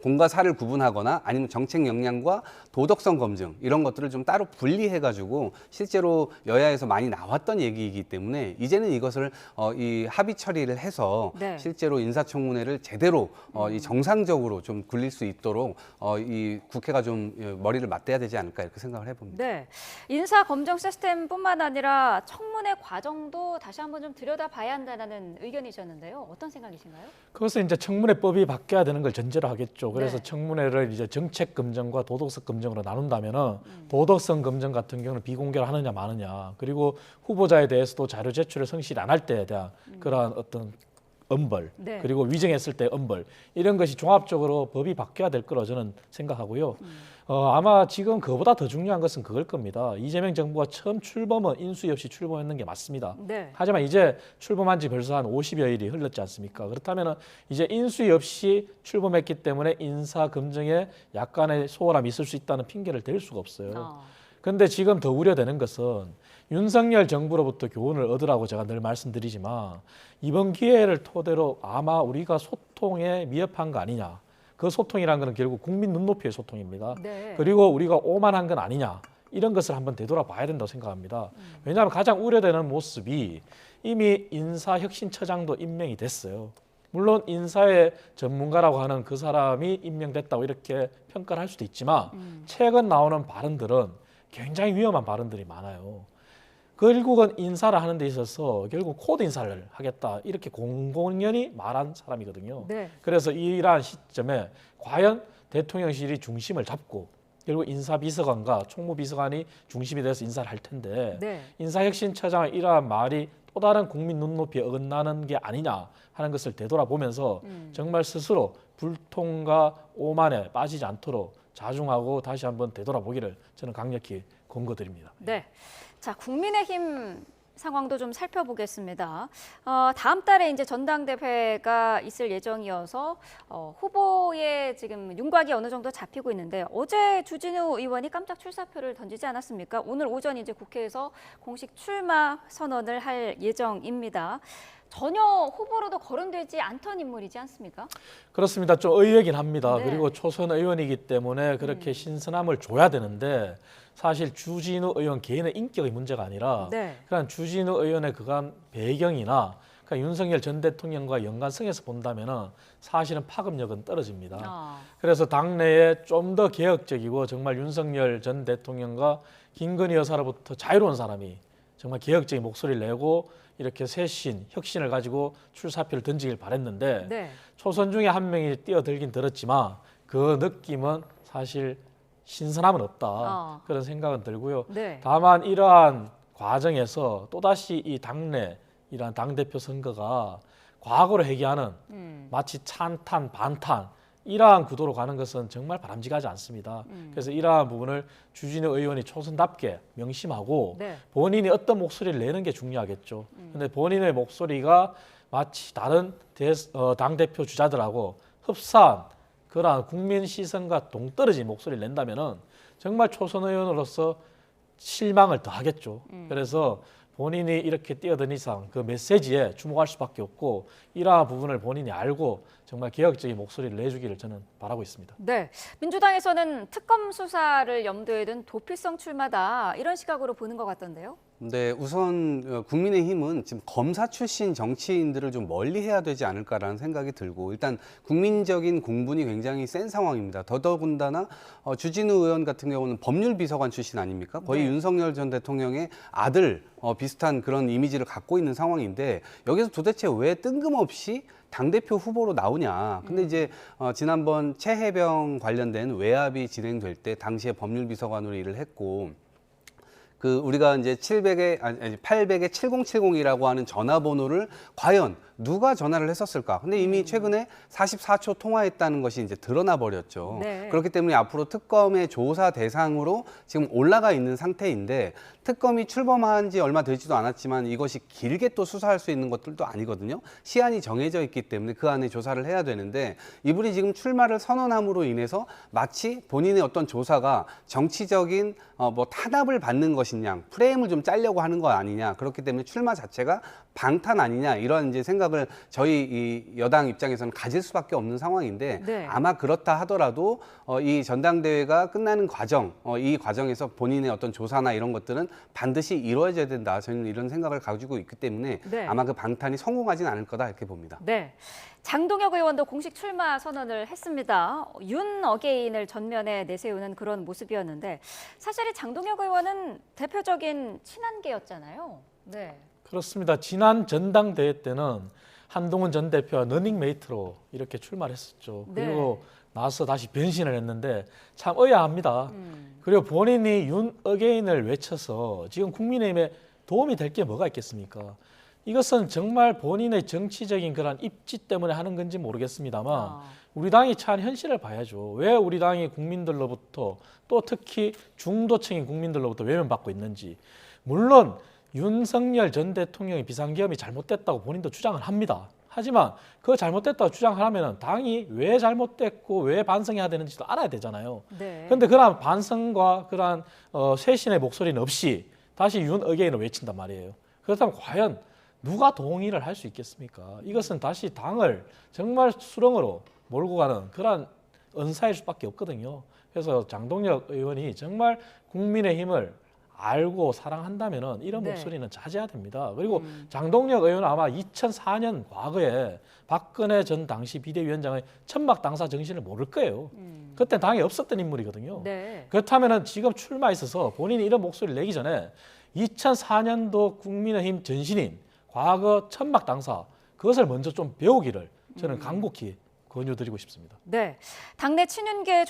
공과 사를 구분하거나 아니면 정책 역량과 도덕성 검증 이런 것들을 좀 따로 분리해가지고 실제로 여야에서 많이 나왔던 얘기이기 때문에 이제는 이것을 이 합의 처리를 해서 네. 실제로 인사청문회를 제대로 이 정상적으로 좀 굴릴 수 있도록 이 국회가 좀 머리를 맞대야 되지 않을까 이렇게 생각을 해봅니다. 네, 인사 검증 시스템뿐만 아니라 청문회 과정도 다시 한번 좀 들여다봐야 한다는 의견이셨는데요. 어떤 생각이신가요? 그것은 이제 청문회법이 바뀌어야 되는 걸 전제로 하겠죠. 있죠. 그래서 네. 청문회를 이제 정책 검증과 도덕성 검증으로 나눈다면은 도덕성 검증 같은 경우는 비공개를 하느냐 마느냐, 그리고 후보자에 대해서도 자료 제출을 성실히 안 할 때에 대한 그러한 어떤 엄벌, 네. 그리고 위증했을 때 엄벌, 이런 것이 종합적으로 법이 바뀌어야 될 거로 저는 생각하고요. 아마 지금 그보다 더 중요한 것은 그걸 겁니다. 이재명 정부가 처음 출범은 인수위 없이 출범했는 게 맞습니다. 네. 하지만 이제 출범한 지 벌써 한 50여일이 흘렀지 않습니까? 그렇다면 이제 인수위 없이 출범했기 때문에 인사 검증에 약간의 소홀함이 있을 수 있다는 핑계를 댈 수가 없어요. 그런데 지금 더 우려되는 것은 윤석열 정부로부터 교훈을 얻으라고 제가 늘 말씀드리지만 이번 기회를 토대로 아마 우리가 소통에 미흡한 거 아니냐. 그 소통이라는 것은 결국 국민 눈높이의 소통입니다. 네. 그리고 우리가 오만한 건 아니냐. 이런 것을 한번 되돌아봐야 된다고 생각합니다. 왜냐하면 가장 우려되는 모습이 이미 인사혁신처장도 임명이 됐어요. 물론 인사의 전문가라고 하는 그 사람이 임명됐다고 이렇게 평가를 할 수도 있지만 최근 나오는 발언들은 굉장히 위험한 발언들이 많아요. 결국은 인사를 하는 데 있어서 결국 코드 인사를 하겠다 이렇게 공공연히 말한 사람이거든요. 네. 그래서 이러한 시점에 과연 대통령실이 중심을 잡고 결국 인사비서관과 총무비서관이 중심이 돼서 인사를 할 텐데 네. 인사혁신처장의 이러한 말이 또 다른 국민 눈높이에 어긋나는 게 아니냐 하는 것을 되돌아보면서 정말 스스로 불통과 오만에 빠지지 않도록 자중하고 다시 한번 되돌아보기를 저는 강력히 권고드립니다. 네. 자, 국민의힘 상황도 좀 살펴보겠습니다. 다음 달에 이제 전당대회가 있을 예정이어서 후보의 지금 윤곽이 어느 정도 잡히고 있는데 어제 주진우 의원이 깜짝 출사표를 던지지 않았습니까? 오늘 오전 이제 국회에서 공식 출마 선언을 할 예정입니다. 전혀 후보로도 거론되지 않던 인물이지 않습니까? 그렇습니다. 좀 의외긴 합니다. 네. 그리고 초선 의원이기 때문에 그렇게 신선함을 줘야 되는데 사실 주진우 의원 개인의 인격의 문제가 아니라 네. 그냥 주진우 의원의 그간 배경이나 그러니까 윤석열 전 대통령과 연관성에서 본다면은 사실은 파급력은 떨어집니다. 그래서 당내에 좀 더 개혁적이고 정말 윤석열 전 대통령과 김건희 여사로부터 자유로운 사람이 정말 개혁적인 목소리를 내고 이렇게 쇄신, 혁신을 가지고 출사표를 던지길 바랬는데 네. 초선 중에 한 명이 뛰어들긴 들었지만 그 느낌은 사실 신선함은 없다. 그런 생각은 들고요. 네. 다만 이러한 과정에서 또다시 이 당내 이러한 당대표 선거가 과거로 회귀하는 마치 찬탄, 반탄 이러한 구도로 가는 것은 정말 바람직하지 않습니다. 그래서 이러한 부분을 주진우 의원이 초선답게 명심하고 네. 본인이 어떤 목소리를 내는 게 중요하겠죠. 그런데 본인의 목소리가 마치 다른 당대표 주자들하고 흡사한 그러한 국민 시선과 동떨어진 목소리를 낸다면은 정말 초선 의원으로서 실망을 더 하겠죠. 그래서 본인이 이렇게 뛰어든 이상 그 메시지에 주목할 수밖에 없고 이러한 부분을 본인이 알고 정말 개혁적인 목소리를 내주기를 저는 바라고 있습니다. 네, 민주당에서는 특검 수사를 염두에 둔 도피성 출마다 이런 시각으로 보는 것 같던데요. 네, 우선 국민의힘은 지금 검사 출신 정치인들을 좀 멀리해야 되지 않을까라는 생각이 들고 일단 국민적인 공분이 굉장히 센 상황입니다. 더더군다나 주진우 의원 같은 경우는 법률비서관 출신 아닙니까? 거의 네. 윤석열 전 대통령의 아들 비슷한 그런 이미지를 갖고 있는 상황인데 여기서 도대체 왜 뜬금없이 당대표 후보로 나오냐. 근데 이제 지난번 최혜병 관련된 외압이 진행될 때 당시에 법률비서관으로 일을 했고 우리가 이제 800에 7070이라고 하는 전화번호를 과연 누가 전화를 했었을까? 근데 이미 최근에 44초 통화했다는 것이 이제 드러나 버렸죠. 네. 그렇기 때문에 앞으로 특검의 조사 대상으로 지금 올라가 있는 상태인데 특검이 출범한 지 얼마 되지도 않았지만 이것이 길게 또 수사할 수 있는 것들도 아니거든요. 시한이 정해져 있기 때문에 그 안에 조사를 해야 되는데 이분이 지금 출마를 선언함으로 인해서 마치 본인의 어떤 조사가 정치적인 탄압을 받는 것이냐, 프레임을 좀 짜려고 하는 거 아니냐. 그렇기 때문에 출마 자체가 방탄 아니냐 이런 이제 생각을 저희 이 여당 입장에서는 가질 수밖에 없는 상황인데 네. 아마 그렇다 하더라도 이 전당대회가 끝나는 과정, 이 과정에서 본인의 어떤 조사나 이런 것들은 반드시 이루어져야 된다. 저는 이런 생각을 가지고 있기 때문에 네. 아마 그 방탄이 성공하진 않을 거다 이렇게 봅니다. 네. 장동혁 의원도 공식 출마 선언을 했습니다. 윤 어게인을 전면에 내세우는 그런 모습이었는데 사실 이 장동혁 의원은 대표적인 친한계였잖아요. 네. 그렇습니다. 지난 전당대회 때는 한동훈 전 대표와 러닝메이트로 이렇게 출마를 했었죠. 네. 그리고 나서 다시 변신을 했는데 참 의아합니다. 그리고 본인이 윤 어게인을 외쳐서 지금 국민의힘에 도움이 될 게 뭐가 있겠습니까? 이것은 정말 본인의 정치적인 그런 입지 때문에 하는 건지 모르겠습니다만 우리 당이 처한 현실을 봐야죠. 왜 우리 당이 국민들로부터 또 특히 중도층인 국민들로부터 외면받고 있는지. 물론 윤석열 전 대통령의 비상계엄이 잘못됐다고 본인도 주장을 합니다. 하지만 그 잘못됐다고 주장하면 당이 왜 잘못됐고 왜 반성해야 되는지도 알아야 되잖아요. 그런데 그런 반성과 그런 쇄신의 목소리는 없이 다시 윤 어게인을 외친단 말이에요. 그렇다면 과연 누가 동의를 할 수 있겠습니까? 이것은 다시 당을 정말 수렁으로 몰고 가는 그런 언사일 수밖에 없거든요. 그래서 장동혁 의원이 정말 국민의힘을 알고 사랑한다면 이런 목소리는 자제해야 됩니다. 그리고 장동혁 의원은 아마 2004년 과거에 박근혜 전 당시 비대위원장의 천막 당사 정신을 모를 거예요. 그때 당에 없었던 인물이거든요. 그렇다면 지금 출마했어서 본인이 이런 목소리를 내기 전에 2004년도 국민의힘 전신인 과거 천막 당사 그것을 먼저 좀 배우기를 저는 간곡히 권유드리고 싶습니다. 네, 당내 친윤계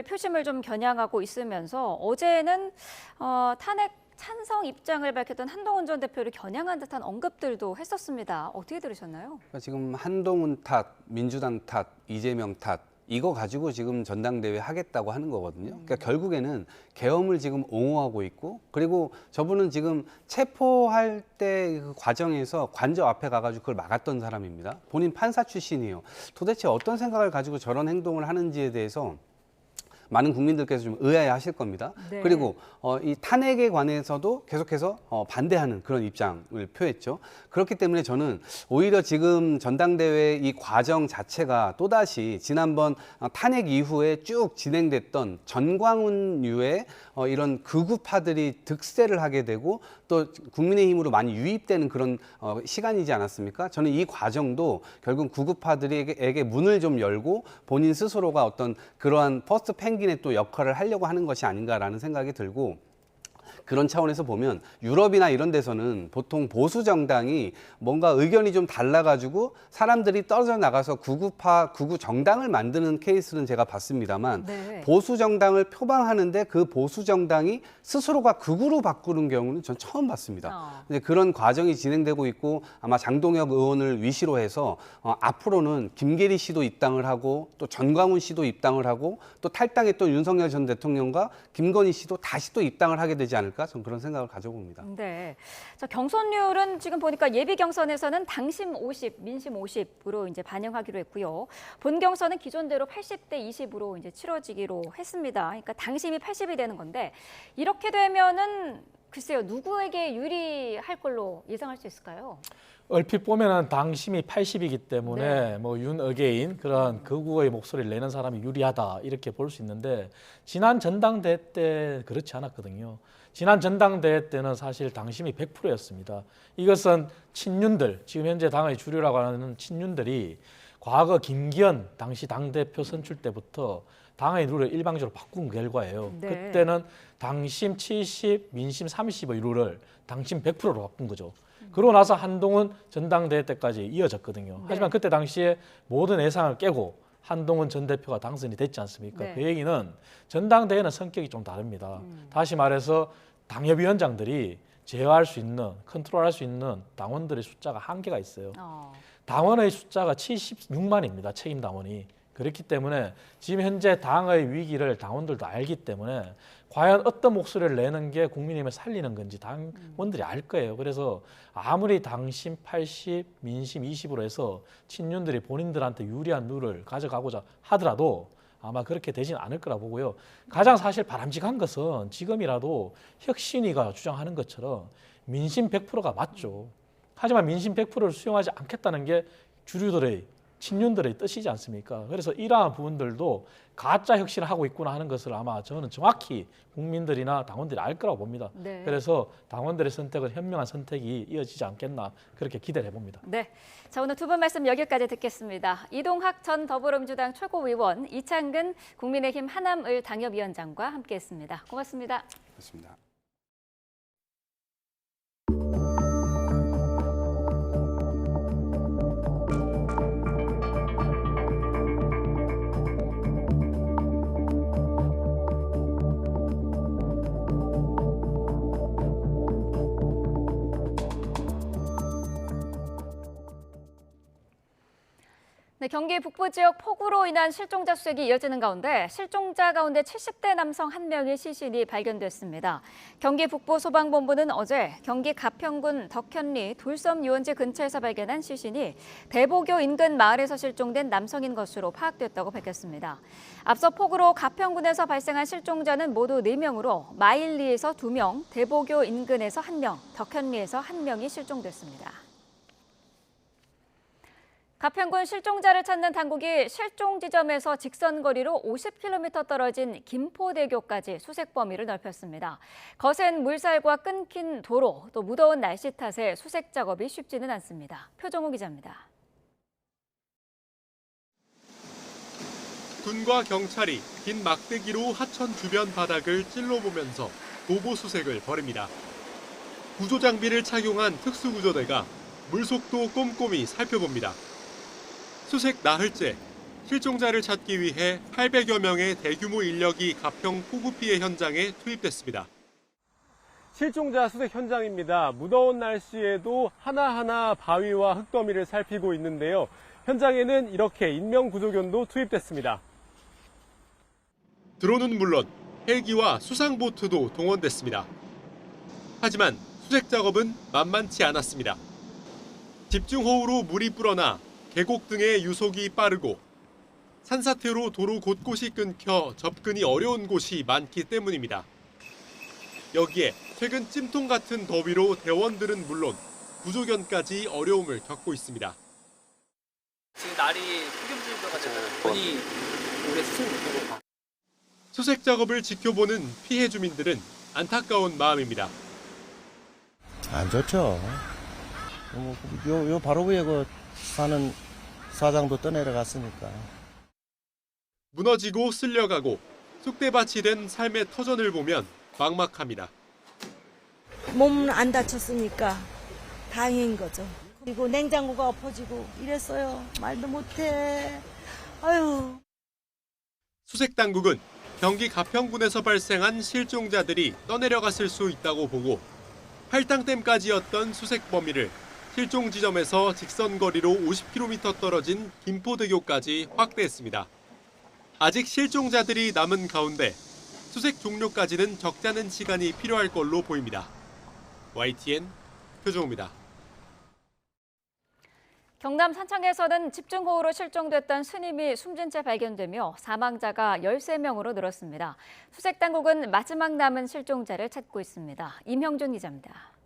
표심을 좀 겨냥하고 있으면서 어제는 탄핵 찬성 입장을 밝혔던 한동훈 전 대표를 겨냥한 듯한 언급들도 했었습니다. 어떻게 들으셨나요? 그러니까 지금 한동훈 탓, 민주당 탓, 이재명 탓 이거 가지고 지금 전당대회 하겠다고 하는 거거든요. 그러니까 결국에는 계엄을 지금 옹호하고 있고 그리고 저분은 지금 체포할 때 그 과정에서 관저 앞에 가가지고 그걸 막았던 사람입니다. 본인 판사 출신이에요. 도대체 어떤 생각을 가지고 저런 행동을 하는지에 대해서 많은 국민들께서 좀 의아해하실 겁니다. 그리고 이 탄핵에 관해서도 계속해서 반대하는 그런 입장을 표했죠. 그렇기 때문에 저는 오히려 지금 전당대회 이 과정 자체가 또다시 지난번 탄핵 이후에 쭉 진행됐던 전광훈류의 이런 극우파들이 득세를 하게 되고 또 국민의힘으로 많이 유입되는 그런 시간이지 않았습니까? 저는 이 과정도 결국 극우파들에게 문을 좀 열고 본인 스스로가 어떤 그러한 퍼스트 펭귄의 또 역할을 하려고 하는 것이 아닌가라는 생각이 들고 그런 차원에서 보면 유럽이나 이런 데서는 보통 보수 정당이 뭔가 의견이 좀 달라가지고 사람들이 떨어져 나가서 극우 정당을 만드는 케이스는 제가 봤습니다만 보수 정당을 표방하는데 그 보수 정당이 스스로가 극우로 바꾸는 경우는 전 처음 봤습니다. 그런 과정이 진행되고 있고 아마 장동혁 의원을 위시로 해서 앞으로는 김계리 씨도 입당을 하고 또 전광훈 씨도 입당을 하고 또 탈당했던 윤석열 전 대통령과 김건희 씨도 다시 또 입당을 하게 되지 않을까? 저는 그런 생각을 가져봅니다. 네. 자, 경선률은 지금 보니까 예비 경선에서는 당심 50, 민심 50으로 이제 반영하기로 했고요. 본 경선은 기존대로 80대 20으로 이제 치러지기로 했습니다. 그러니까 당심이 80이 되는 건데 이렇게 되면은 글쎄요, 누구에게 유리할 걸로 예상할 수 있을까요? 얼핏 보면은 당심이 80이기 때문에 뭐 윤 어게인 그런 극우의 목소리를 내는 사람이 유리하다 이렇게 볼 수 있는데 지난 전당대회 때 그렇지 않았거든요. 지난 전당대회 때는 사실 당심이 100%였습니다. 이것은 친윤들, 지금 현재 당의 주류라고 하는 친윤들이 과거 김기현 당시 당대표 선출 때부터 당의 룰을 일방적으로 바꾼 결과예요. 그때는 당심 70, 민심 30의 룰을 당심 100%로 바꾼 거죠. 그러고 나서 한동훈 전당대회 때까지 이어졌거든요. 하지만 그때 당시에 모든 예상을 깨고 한동훈 전 대표가 당선이 됐지 않습니까? 그 얘기는 전당대회는 성격이 좀 다릅니다. 다시 말해서 당협위원장들이 제어할 수 있는, 컨트롤할 수 있는 당원들의 숫자가 한계가 있어요. 당원의 숫자가 76만입니다. 책임 당원이. 그렇기 때문에 지금 현재 당의 위기를 당원들도 알기 때문에 과연 어떤 목소리를 내는 게 국민의힘을 살리는 건지 당원들이 알 거예요. 그래서 아무리 당심 80, 민심 20으로 해서 친윤들이 본인들한테 유리한 룰을 가져가고자 하더라도 아마 그렇게 되진 않을 거라 보고요. 가장 사실 바람직한 것은 지금이라도 혁신위가 주장하는 것처럼 민심 100%가 맞죠. 하지만 민심 100%를 수용하지 않겠다는 게 주류들의 친윤들의 뜻이지 않습니까? 그래서 이러한 부분들도 가짜 혁신을 하고 있구나 하는 것을 아마 저는 정확히 국민들이나 당원들이 알 거라고 봅니다. 그래서 당원들의 선택은 현명한 선택이 이어지지 않겠나 그렇게 기대를 해봅니다. 네, 자 오늘 두 분 말씀 여기까지 듣겠습니다. 이동학 전 더불어민주당 최고위원, 이창근 국민의힘 하남을 당협위원장과 함께했습니다. 고맙습니다. 고맙습니다. 네, 경기 북부 지역 폭우로 인한 실종자 수색이 이어지는 가운데 실종자 가운데 70대 남성 1명의 시신이 발견됐습니다. 경기 북부 소방본부는 어제 경기 가평군 덕현리 돌섬 유원지 근처에서 발견한 시신이 대보교 인근 마을에서 실종된 남성인 것으로 파악됐다고 밝혔습니다. 앞서 폭우로 가평군에서 발생한 실종자는 모두 4명으로 마일리에서 2명, 대보교 인근에서 1명, 덕현리에서 1명이 실종됐습니다. 가평군 실종자를 찾는 당국이 실종 지점에서 직선거리로 50km 떨어진 김포대교까지 수색 범위를 넓혔습니다. 거센 물살과 끊긴 도로, 또 무더운 날씨 탓에 수색 작업이 쉽지는 않습니다. 표정호 기자입니다. 군과 경찰이 긴 막대기로 하천 주변 바닥을 찔러보면서 도보 수색을 벌입니다. 구조 장비를 착용한 특수구조대가 물속도 꼼꼼히 살펴봅니다. 수색 나흘째, 실종자를 찾기 위해 800여 명의 대규모 인력이 가평 폭우 피해 현장에 투입됐습니다. 실종자 수색 현장입니다. 무더운 날씨에도 하나하나 바위와 흙더미를 살피고 있는데요. 현장에는 이렇게 인명구조견도 투입됐습니다. 드론은 물론 헬기와 수상보트도 동원됐습니다. 하지만 수색 작업은 만만치 않았습니다. 집중호우로 물이 불어나 계곡 등의 유속이 빠르고 산사태로 도로 곳곳이 끊겨 접근이 어려운 곳이 많기 때문입니다. 여기에 최근 찜통 같은 더위로 대원들은 물론 구조견까지 어려움을 겪고 있습니다. 지금 날이 폭염주의 가지고 거의 오래 수색 못하고 가. 수색 작업을 지켜보는 피해 주민들은 안타까운 마음입니다. 안 좋죠. 요 바로 위에 사는 사장도 떠내려갔으니까. 무너지고 쓸려가고 쑥대밭이 된 삶의 터전을 보면 막막합니다. 몸은 안 다쳤으니까 다행인 거죠. 그리고 냉장고가 엎어지고 이랬어요. 말도 못해. 아유. 수색 당국은 경기 가평군에서 발생한 실종자들이 떠내려갔을 수 있다고 보고 팔당댐까지였던 수색 범위를 실종 지점에서 직선거리로 50km 떨어진 김포대교까지 확대했습니다. 아직 실종자들이 남은 가운데 수색 종료까지는 적잖은 시간이 필요할 걸로 보입니다. YTN 표정호입니다. 경남 산청에서는 집중호우로 실종됐던 스님이 숨진 채 발견되며 사망자가 13명으로 늘었습니다. 수색당국은 마지막 남은 실종자를 찾고 있습니다. 임형준 기자입니다.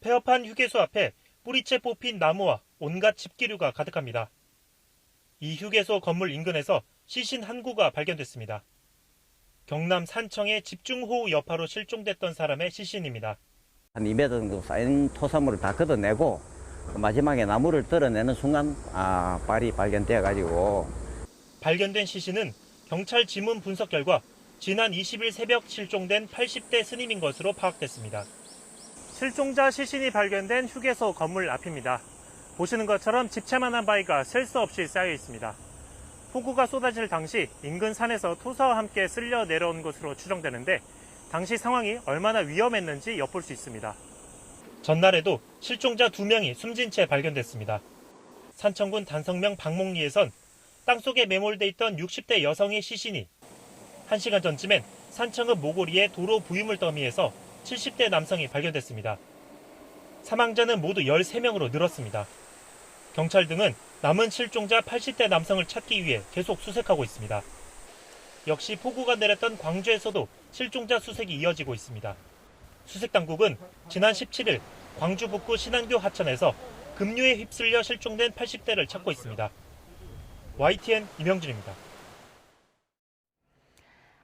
폐업한 휴게소 앞에 뿌리채 뽑힌 나무와 온갖 집기류가 가득합니다. 이 휴게소 건물 인근에서 시신 한 구가 발견됐습니다. 경남 산청의 집중호우 여파로 실종됐던 사람의 시신입니다. 한 2m 정도 쌓인 토사물을 다 걷어내고 마지막에 나무를 떨어내는 순간 발이 발견되어가지고 발견된 시신은 경찰 지문 분석 결과 지난 20일 새벽 실종된 80대 스님인 것으로 파악됐습니다. 실종자 시신이 발견된 휴게소 건물 앞입니다. 보시는 것처럼 집채만한 바위가 셀 수 없이 쌓여 있습니다. 폭우가 쏟아질 당시 인근 산에서 토사와 함께 쓸려 내려온 것으로 추정되는데 당시 상황이 얼마나 위험했는지 엿볼 수 있습니다. 전날에도 실종자 2명이 숨진 채 발견됐습니다. 산청군 단성명 박목리에선 땅속에 매몰돼 있던 60대 여성의 시신이 1시간 전쯤엔 산청읍 모고리의 도로 부유물 더미에서 70대 남성이 발견됐습니다. 사망자는 모두 13명으로 늘었습니다. 경찰 등은 남은 실종자 80대 남성을 찾기 위해 계속 수색하고 있습니다. 역시 폭우가 내렸던 광주에서도 실종자 수색이 이어지고 있습니다. 수색당국은 지난 17일 광주 북구 신안교 하천에서 급류에 휩쓸려 실종된 80대를 찾고 있습니다. YTN 임영준입니다.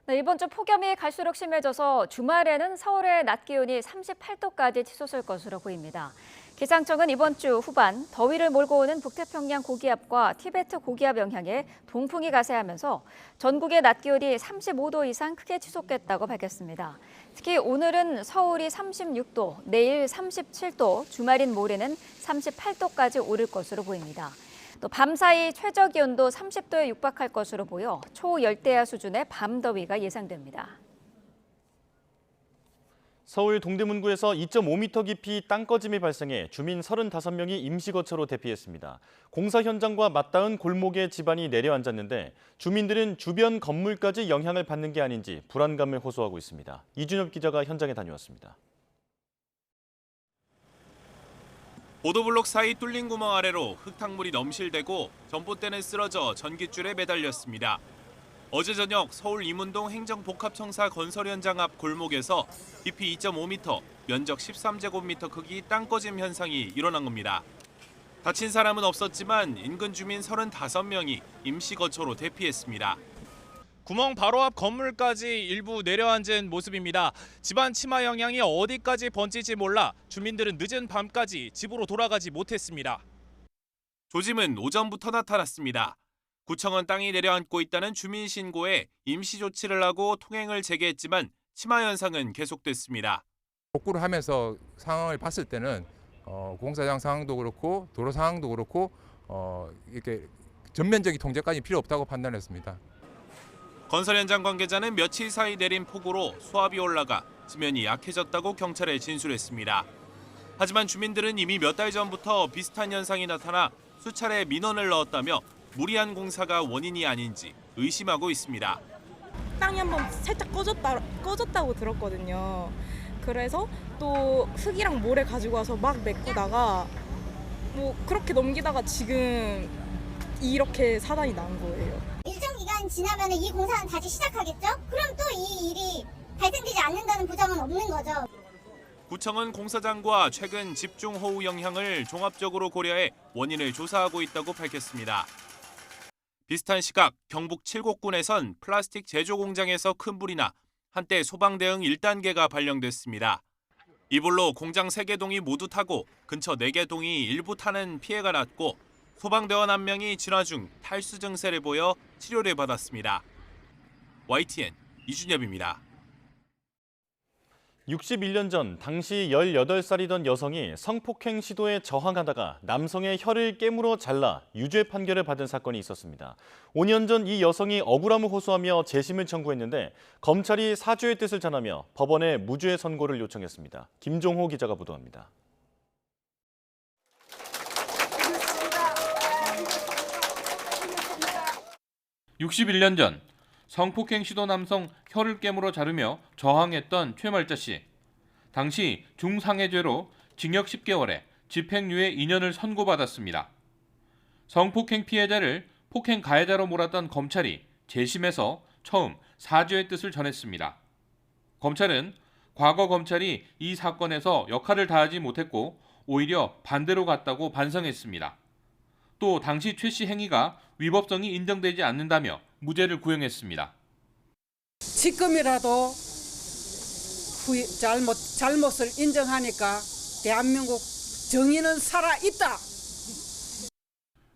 네, 이번 주 폭염이 갈수록 심해져서 주말에는 서울의 낮 기온이 38도까지 치솟을 것으로 보입니다. 기상청은 이번 주 후반 더위를 몰고 오는 북태평양 고기압과 티베트 고기압 영향에 동풍이 가세하면서 전국의 낮 기온이 35도 이상 크게 치솟겠다고 밝혔습니다. 특히 오늘은 서울이 36도, 내일 37도, 주말인 모레는 38도까지 오를 것으로 보입니다. 또 밤사이 최저 기온도 30도에 육박할 것으로 보여 초열대야 수준의 밤 더위가 예상됩니다. 서울 동대문구에서 2.5m 깊이 땅꺼짐이 발생해 주민 35명이 임시거처로 대피했습니다. 공사 현장과 맞닿은 골목에 집안이 내려앉았는데 주민들은 주변 건물까지 영향을 받는 게 아닌지 불안감을 호소하고 있습니다. 이준엽 기자가 현장에 다녀왔습니다. 보도블록 사이 뚫린 구멍 아래로 흙탕물이 넘실대고 전봇대는 쓰러져 전깃줄에 매달렸습니다. 어제 저녁 서울 이문동 행정복합청사 건설 현장 앞 골목에서 깊이 2.5m, 면적 13제곱미터 크기 땅꺼짐 현상이 일어난 겁니다. 다친 사람은 없었지만 인근 주민 35명이 임시거처로 대피했습니다. 구멍 바로 앞 건물까지 일부 내려앉은 모습입니다. 집안 치마 영향이 어디까지 번질지 몰라 주민들은 늦은 밤까지 집으로 돌아가지 못했습니다. 조짐은 오전부터 나타났습니다. 구청은 땅이 내려앉고 있다는 주민 신고에 임시 조치를 하고 통행을 재개했지만 치마 현상은 계속됐습니다. 복구를 하면서 상황을 봤을 때는 공사장 상황도 그렇고 도로 상황도 그렇고 이렇게 전면적인 통제까지 필요 없다고 판단했습니다. 건설 현장 관계자는 며칠 사이 내린 폭우로 수압이 올라가 지면이 약해졌다고 경찰에 진술했습니다. 하지만 주민들은 이미 몇 달 전부터 비슷한 현상이 나타나 수차례 민원을 넣었다며 무리한 공사가 원인이 아닌지 의심하고 있습니다. 땅이 한번 살짝 꺼졌다고 들었거든요. 그래서 또 흙이랑 모래 가지고 와서 막 메꾸다가 뭐 그렇게 넘기다가 지금 이렇게 사단이 난 거예요. 일정 기간 지나면 이 공사는 다시 시작하겠죠? 그럼 또 이 일이 발생되지 않는다는 보장은 없는 거죠. 구청은 공사장과 최근 집중호우 영향을 종합적으로 고려해 원인을 조사하고 있다고 밝혔습니다. 비슷한 시각 경북 칠곡군에선 플라스틱 제조 공장에서 큰 불이 나 한때 소방대응 1단계가 발령됐습니다. 이 불로 공장 3개 동이 모두 타고 근처 4개 동이 일부 타는 피해가 났고 소방대원 1명이 진화 중 탈수 증세를 보여 치료를 받았습니다. YTN 이준엽입니다. 61년 전 당시 18살이던 여성이 성폭행 시도에 저항하다가 남성의 혀를 깨물어 잘라 유죄 판결을 받은 사건이 있었습니다. 5년 전 이 여성이 억울함을 호소하며 재심을 청구했는데 검찰이 사죄의 뜻을 전하며 법원에 무죄 선고를 요청했습니다. 김종호 기자가 보도합니다. 61년 전 성폭행 시도 남성 혀를 깨물어 자르며 저항했던 최말자 씨. 당시 중상해죄로 징역 10개월에 집행유예 2년을 선고받았습니다. 성폭행 피해자를 폭행 가해자로 몰았던 검찰이 재심에서 처음 사죄의 뜻을 전했습니다. 검찰은 과거 검찰이 이 사건에서 역할을 다하지 못했고 오히려 반대로 갔다고 반성했습니다. 또 당시 최 씨 행위가 위법성이 인정되지 않는다며 무죄를 구형했습니다. 지금이라도 잘못을 인정하니까 대한민국 정의는 살아있다.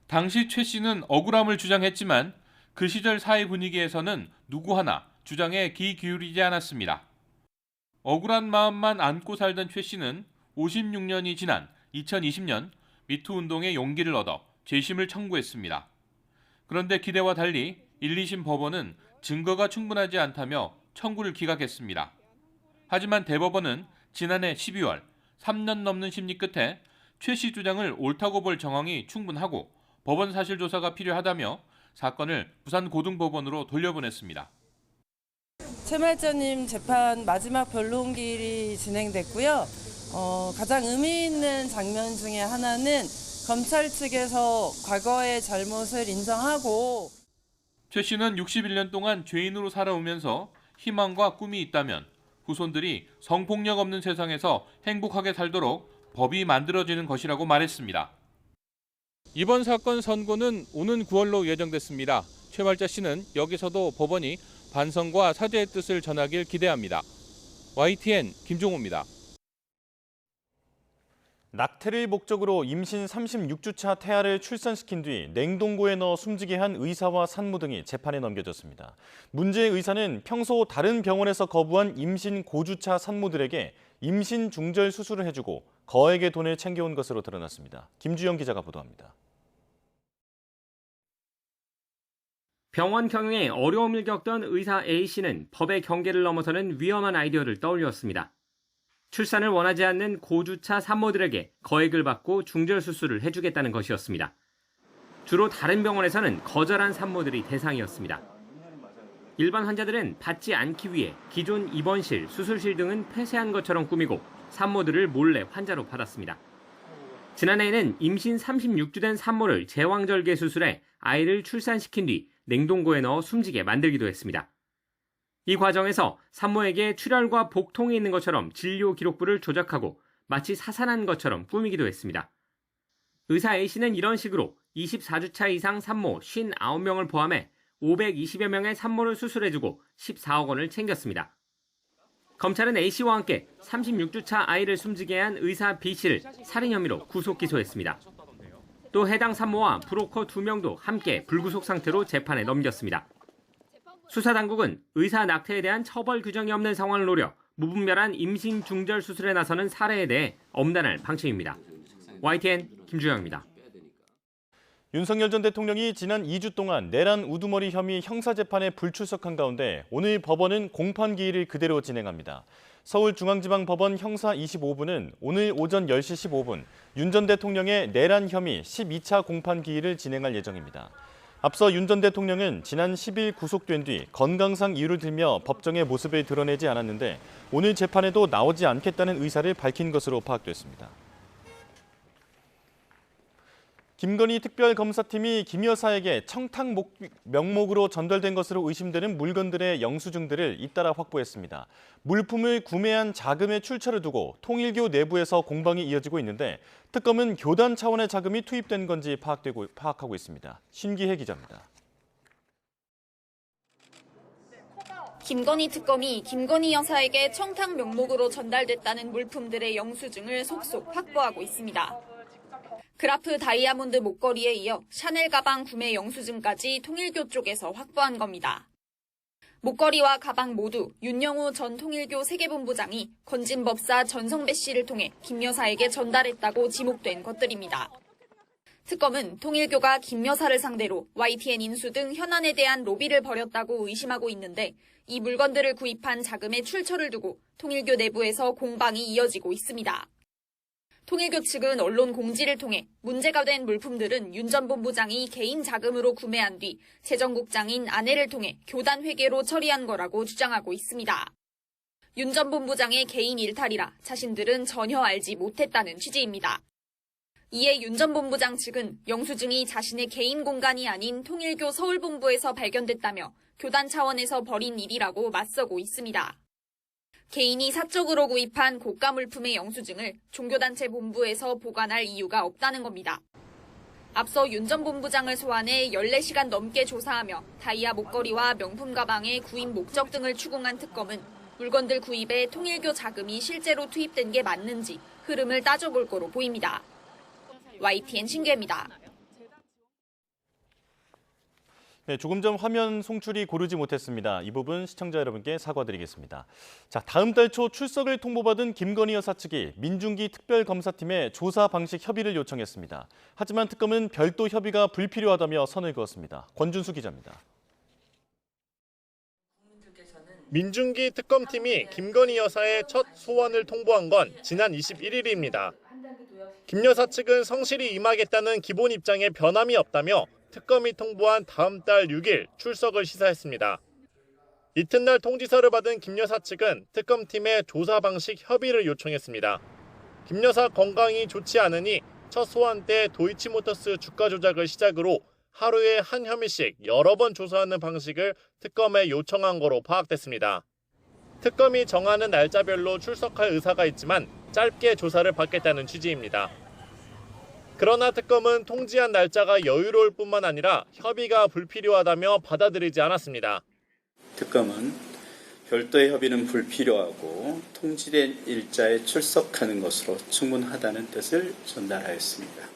당시 최 씨는 억울함을 주장했지만 그 시절 사회 분위기에서는 누구 하나 주장에 귀 기울이지 않았습니다. 억울한 마음만 안고 살던 최 씨는 56년이 지난 2020년 미투 운동에 용기를 얻어 재심을 청구했습니다. 그런데 기대와 달리 1, 2심 법원은 증거가 충분하지 않다며 청구를 기각했습니다. 하지만 대법원은 지난해 12월 3년 넘는 심리 끝에 최 씨 주장을 옳다고 볼 정황이 충분하고 법원 사실 조사가 필요하다며 사건을 부산고등법원으로 돌려보냈습니다. 최말자님 재판 마지막 변론기일이 진행됐고요. 가장 의미 있는 장면 중에 하나는 검찰 측에서 과거의 잘못을 인정하고 최 씨는 61년 동안 죄인으로 살아오면서 희망과 꿈이 있다면 후손들이 성폭력 없는 세상에서 행복하게 살도록 법이 만들어지는 것이라고 말했습니다. 이번 사건 선고는 오는 9월로 예정됐습니다. 최말자 씨는 여기서도 법원이 반성과 사죄의 뜻을 전하길 기대합니다. YTN 김종호입니다. 낙태를 목적으로 임신 36주차 태아를 출산시킨 뒤 냉동고에 넣어 숨지게 한 의사와 산모 등이 재판에 넘겨졌습니다. 문제의 의사는 평소 다른 병원에서 거부한 임신 고주차 산모들에게 임신 중절 수술을 해주고 거액의 돈을 챙겨온 것으로 드러났습니다. 김주영 기자가 보도합니다. 병원 경영에 어려움을 겪던 의사 A씨는 법의 경계를 넘어서는 위험한 아이디어를 떠올렸습니다. 출산을 원하지 않는 고주차 산모들에게 거액을 받고 중절 수술을 해주겠다는 것이었습니다. 주로 다른 병원에서는 거절한 산모들이 대상이었습니다. 일반 환자들은 받지 않기 위해 기존 입원실, 수술실 등은 폐쇄한 것처럼 꾸미고 산모들을 몰래 환자로 받았습니다. 지난해에는 임신 36주 된 산모를 제왕절개 수술해 아이를 출산시킨 뒤 냉동고에 넣어 숨지게 만들기도 했습니다. 이 과정에서 산모에게 출혈과 복통이 있는 것처럼 진료 기록부를 조작하고 마치 사산한 것처럼 꾸미기도 했습니다. 의사 A씨는 이런 식으로 24주차 이상 산모 59명을 포함해 520여 명의 산모를 수술해주고 14억 원을 챙겼습니다. 검찰은 A씨와 함께 36주차 아이를 숨지게 한 의사 B씨를 살인 혐의로 구속 기소했습니다. 또 해당 산모와 브로커 2명도 함께 불구속 상태로 재판에 넘겼습니다. 수사당국은 의사 낙태에 대한 처벌 규정이 없는 상황을 노려 무분별한 임신 중절 수술에 나서는 사례에 대해 엄단할 방침입니다. YTN 김주영입니다. 윤석열 전 대통령이 지난 2주 동안 내란 우두머리 혐의 형사재판에 불출석한 가운데 오늘 법원은 공판 기일을 그대로 진행합니다. 서울중앙지방법원 형사 25부는 오늘 오전 10시 15분 윤 전 대통령의 내란 혐의 12차 공판 기일을 진행할 예정입니다. 앞서 윤 전 대통령은 지난 10일 구속된 뒤 건강상 이유를 들며 법정의 모습을 드러내지 않았는데 오늘 재판에도 나오지 않겠다는 의사를 밝힌 것으로 파악됐습니다. 김건희 특별검사팀이 김 여사에게 청탁 명목으로 전달된 것으로 의심되는 물건들의 영수증들을 잇따라 확보했습니다. 물품을 구매한 자금의 출처를 두고 통일교 내부에서 공방이 이어지고 있는데 특검은 교단 차원의 자금이 투입된 건지 파악하고 있습니다. 신기혜 기자입니다. 김건희 특검이 김건희 여사에게 청탁 명목으로 전달됐다는 물품들의 영수증을 속속 확보하고 있습니다. 그라프 다이아몬드 목걸이에 이어 샤넬 가방 구매 영수증까지 통일교 쪽에서 확보한 겁니다. 목걸이와 가방 모두 윤영호 전 통일교 세계본부장이 건진법사 전성배 씨를 통해 김 여사에게 전달했다고 지목된 것들입니다. 특검은 통일교가 김 여사를 상대로 YTN 인수 등 현안에 대한 로비를 벌였다고 의심하고 있는데 이 물건들을 구입한 자금의 출처를 두고 통일교 내부에서 공방이 이어지고 있습니다. 통일교 측은 언론 공지를 통해 문제가 된 물품들은 윤 전 본부장이 개인 자금으로 구매한 뒤 재정국장인 아내를 통해 교단 회계로 처리한 거라고 주장하고 있습니다. 윤 전 본부장의 개인 일탈이라 자신들은 전혀 알지 못했다는 취지입니다. 이에 윤 전 본부장 측은 영수증이 자신의 개인 공간이 아닌 통일교 서울본부에서 발견됐다며 교단 차원에서 벌인 일이라고 맞서고 있습니다. 개인이 사적으로 구입한 고가 물품의 영수증을 종교단체 본부에서 보관할 이유가 없다는 겁니다. 앞서 윤 전 본부장을 소환해 14시간 넘게 조사하며 다이아 목걸이와 명품 가방의 구입 목적 등을 추궁한 특검은 물건들 구입에 통일교 자금이 실제로 투입된 게 맞는지 흐름을 따져볼 거로 보입니다. YTN 신기혜입니다. 네, 조금 전 화면 송출이 고르지 못했습니다. 이 부분 시청자 여러분께 사과드리겠습니다. 자, 다음 달 초 출석을 통보받은 김건희 여사 측이 민중기 특별검사팀에 조사 방식 협의를 요청했습니다. 하지만 특검은 별도 협의가 불필요하다며 선을 그었습니다. 권준수 기자입니다. 민중기 특검팀이 김건희 여사의 첫 소환을 통보한 건 지난 21일입니다. 김 여사 측은 성실히 임하겠다는 기본 입장에 변함이 없다며 특검이 통보한 다음 달 6일 출석을 시사했습니다. 이튿날 통지서를 받은 김 여사 측은 특검팀에 조사 방식 협의를 요청했습니다. 김 여사 건강이 좋지 않으니 첫 소환 때 도이치모터스 주가 조작을 시작으로 하루에 한 혐의씩 여러 번 조사하는 방식을 특검에 요청한 거로 파악됐습니다. 특검이 정하는 날짜별로 출석할 의사가 있지만 짧게 조사를 받겠다는 취지입니다. 그러나 특검은 통지한 날짜가 여유로울 뿐만 아니라 협의가 불필요하다며 받아들이지 않았습니다. 특검은 별도의 협의는 불필요하고 통지된 일자에 출석하는 것으로 충분하다는 뜻을 전달하였습니다.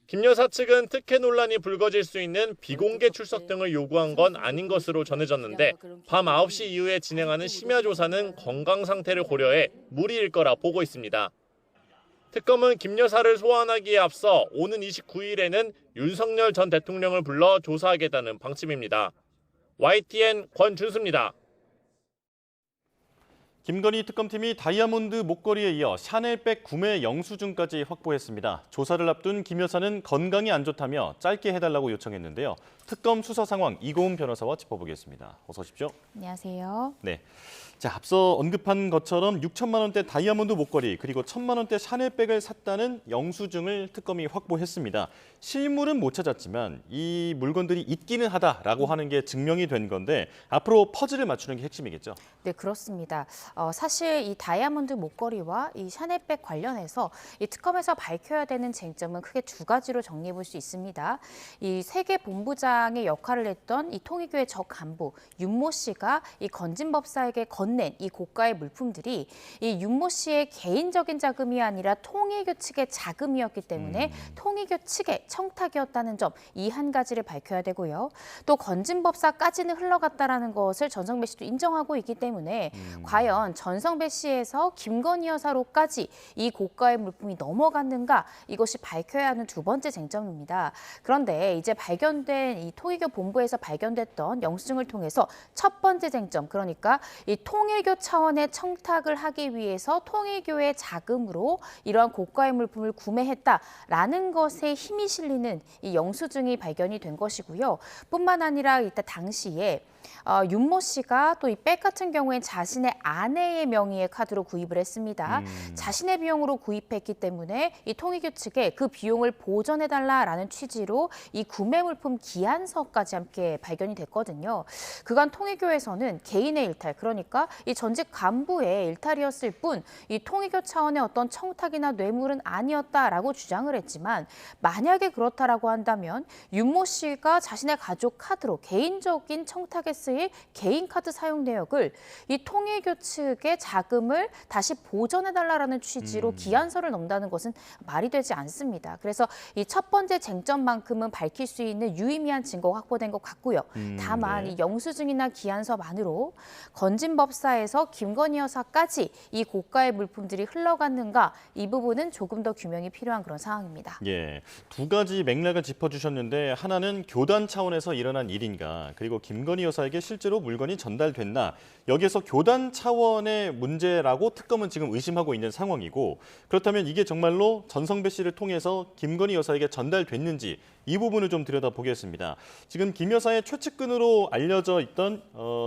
김 여사 측은 특혜 논란이 불거질 수 있는 비공개 출석 등을 요구한 건 아닌 것으로 전해졌는데 밤 9시 이후에 진행하는 심야 조사는 건강 상태를 고려해 무리일 거라 보고 있습니다. 특검은 김 여사를 소환하기에 앞서 오는 29일에는 윤석열 전 대통령을 불러 조사하겠다는 방침입니다. YTN 권준수입니다. 김건희 특검팀이 다이아몬드 목걸이에 이어 샤넬백 구매 영수증까지 확보했습니다. 조사를 앞둔 김 여사는 건강이 안 좋다며 짧게 해달라고 요청했는데요. 특검 수사 상황 이고은 변호사와 짚어보겠습니다. 어서 오십시오. 안녕하세요. 네. 자, 앞서 언급한 것처럼 6천만 원대 다이아몬드 목걸이 그리고 1,000만 원대 샤넬백을 샀다는 영수증을 특검이 확보했습니다. 실물은 못 찾았지만 이 물건들이 있기는 하다라고 하는 게 증명이 된 건데 앞으로 퍼즐을 맞추는 게 핵심이겠죠? 네, 그렇습니다. 사실 이 다이아몬드 목걸이와 이 샤넬백 관련해서 이 특검에서 밝혀야 되는 쟁점은 크게 두 가지로 정리해 볼 수 있습니다. 이 세계 본부장의 역할을 했던 이 통일교의 적 간부 윤모 씨가 이 건진법사에게 건넨 이 고가의 물품들이 이 윤모 씨의 개인적인 자금이 아니라 통일교 측의 자금이었기 때문에 통일교 측의 청탁이었다는 점, 이 한 가지를 밝혀야 되고요. 또 건진법사까지는 흘러갔다라는 것을 전성배 씨도 인정하고 있기 때문에 과연 전성배 씨에서 김건희 여사로까지 이 고가의 물품이 넘어갔는가, 이것이 밝혀야 하는 두 번째 쟁점입니다. 그런데 이제 발견된 이 통일교 본부에서 발견됐던 영수증을 통해서 첫 번째 쟁점, 그러니까 이 통일교 차원의 청탁을 하기 위해서 통일교의 자금으로 이러한 고가의 물품을 구매했다라는 것에 힘이 실리는 이 영수증이 발견이 된 것이고요. 뿐만 아니라 이때 당시에 윤모 씨가 또 이 백 같은 경우엔 자신의 아내의 명의의 카드로 구입을 했습니다. 자신의 비용으로 구입했기 때문에 이 통일교 측에 그 비용을 보전해달라라는 취지로 이 구매 물품 기한서까지 함께 발견이 됐거든요. 그간 통일교에서는 개인의 일탈, 그러니까 이 전직 간부의 일탈이었을 뿐 이 통일교 차원의 어떤 청탁이나 뇌물은 아니었다라고 주장을 했지만, 만약에 그렇다라고 한다면 윤모 씨가 자신의 가족 카드로 개인적인 청탁에 쓰일 개인 카드 사용 내역을 이 통일교 측의 자금을 다시 보전해달라는 취지로 기한서를 넘다는 것은 말이 되지 않습니다. 그래서 이 첫 번째 쟁점만큼은 밝힐 수 있는 유의미한 증거가 확보된 것 같고요. 다만 네. 이 영수증이나 기한서만으로 건진법사에서 김건희 여사까지 이 고가의 물품들이 흘러갔는가, 이 부분은 조금 더 규명이 필요한 그런 상황입니다. 예, 두 가지 맥락을 짚어주셨는데 하나는 교단 차원에서 일어난 일인가, 그리고 김건희 여사에게 실제로 물건이 전달됐나, 여기에서 교단 차원의 문제라고 특검은 지금 의심하고 있는 상황이고, 그렇다면 이게 정말로 전성배 씨를 통해서 김건희 여사에게 전달됐는지 이 부분을 좀 들여다보겠습니다. 지금 김 여사의 최측근으로 알려져 있던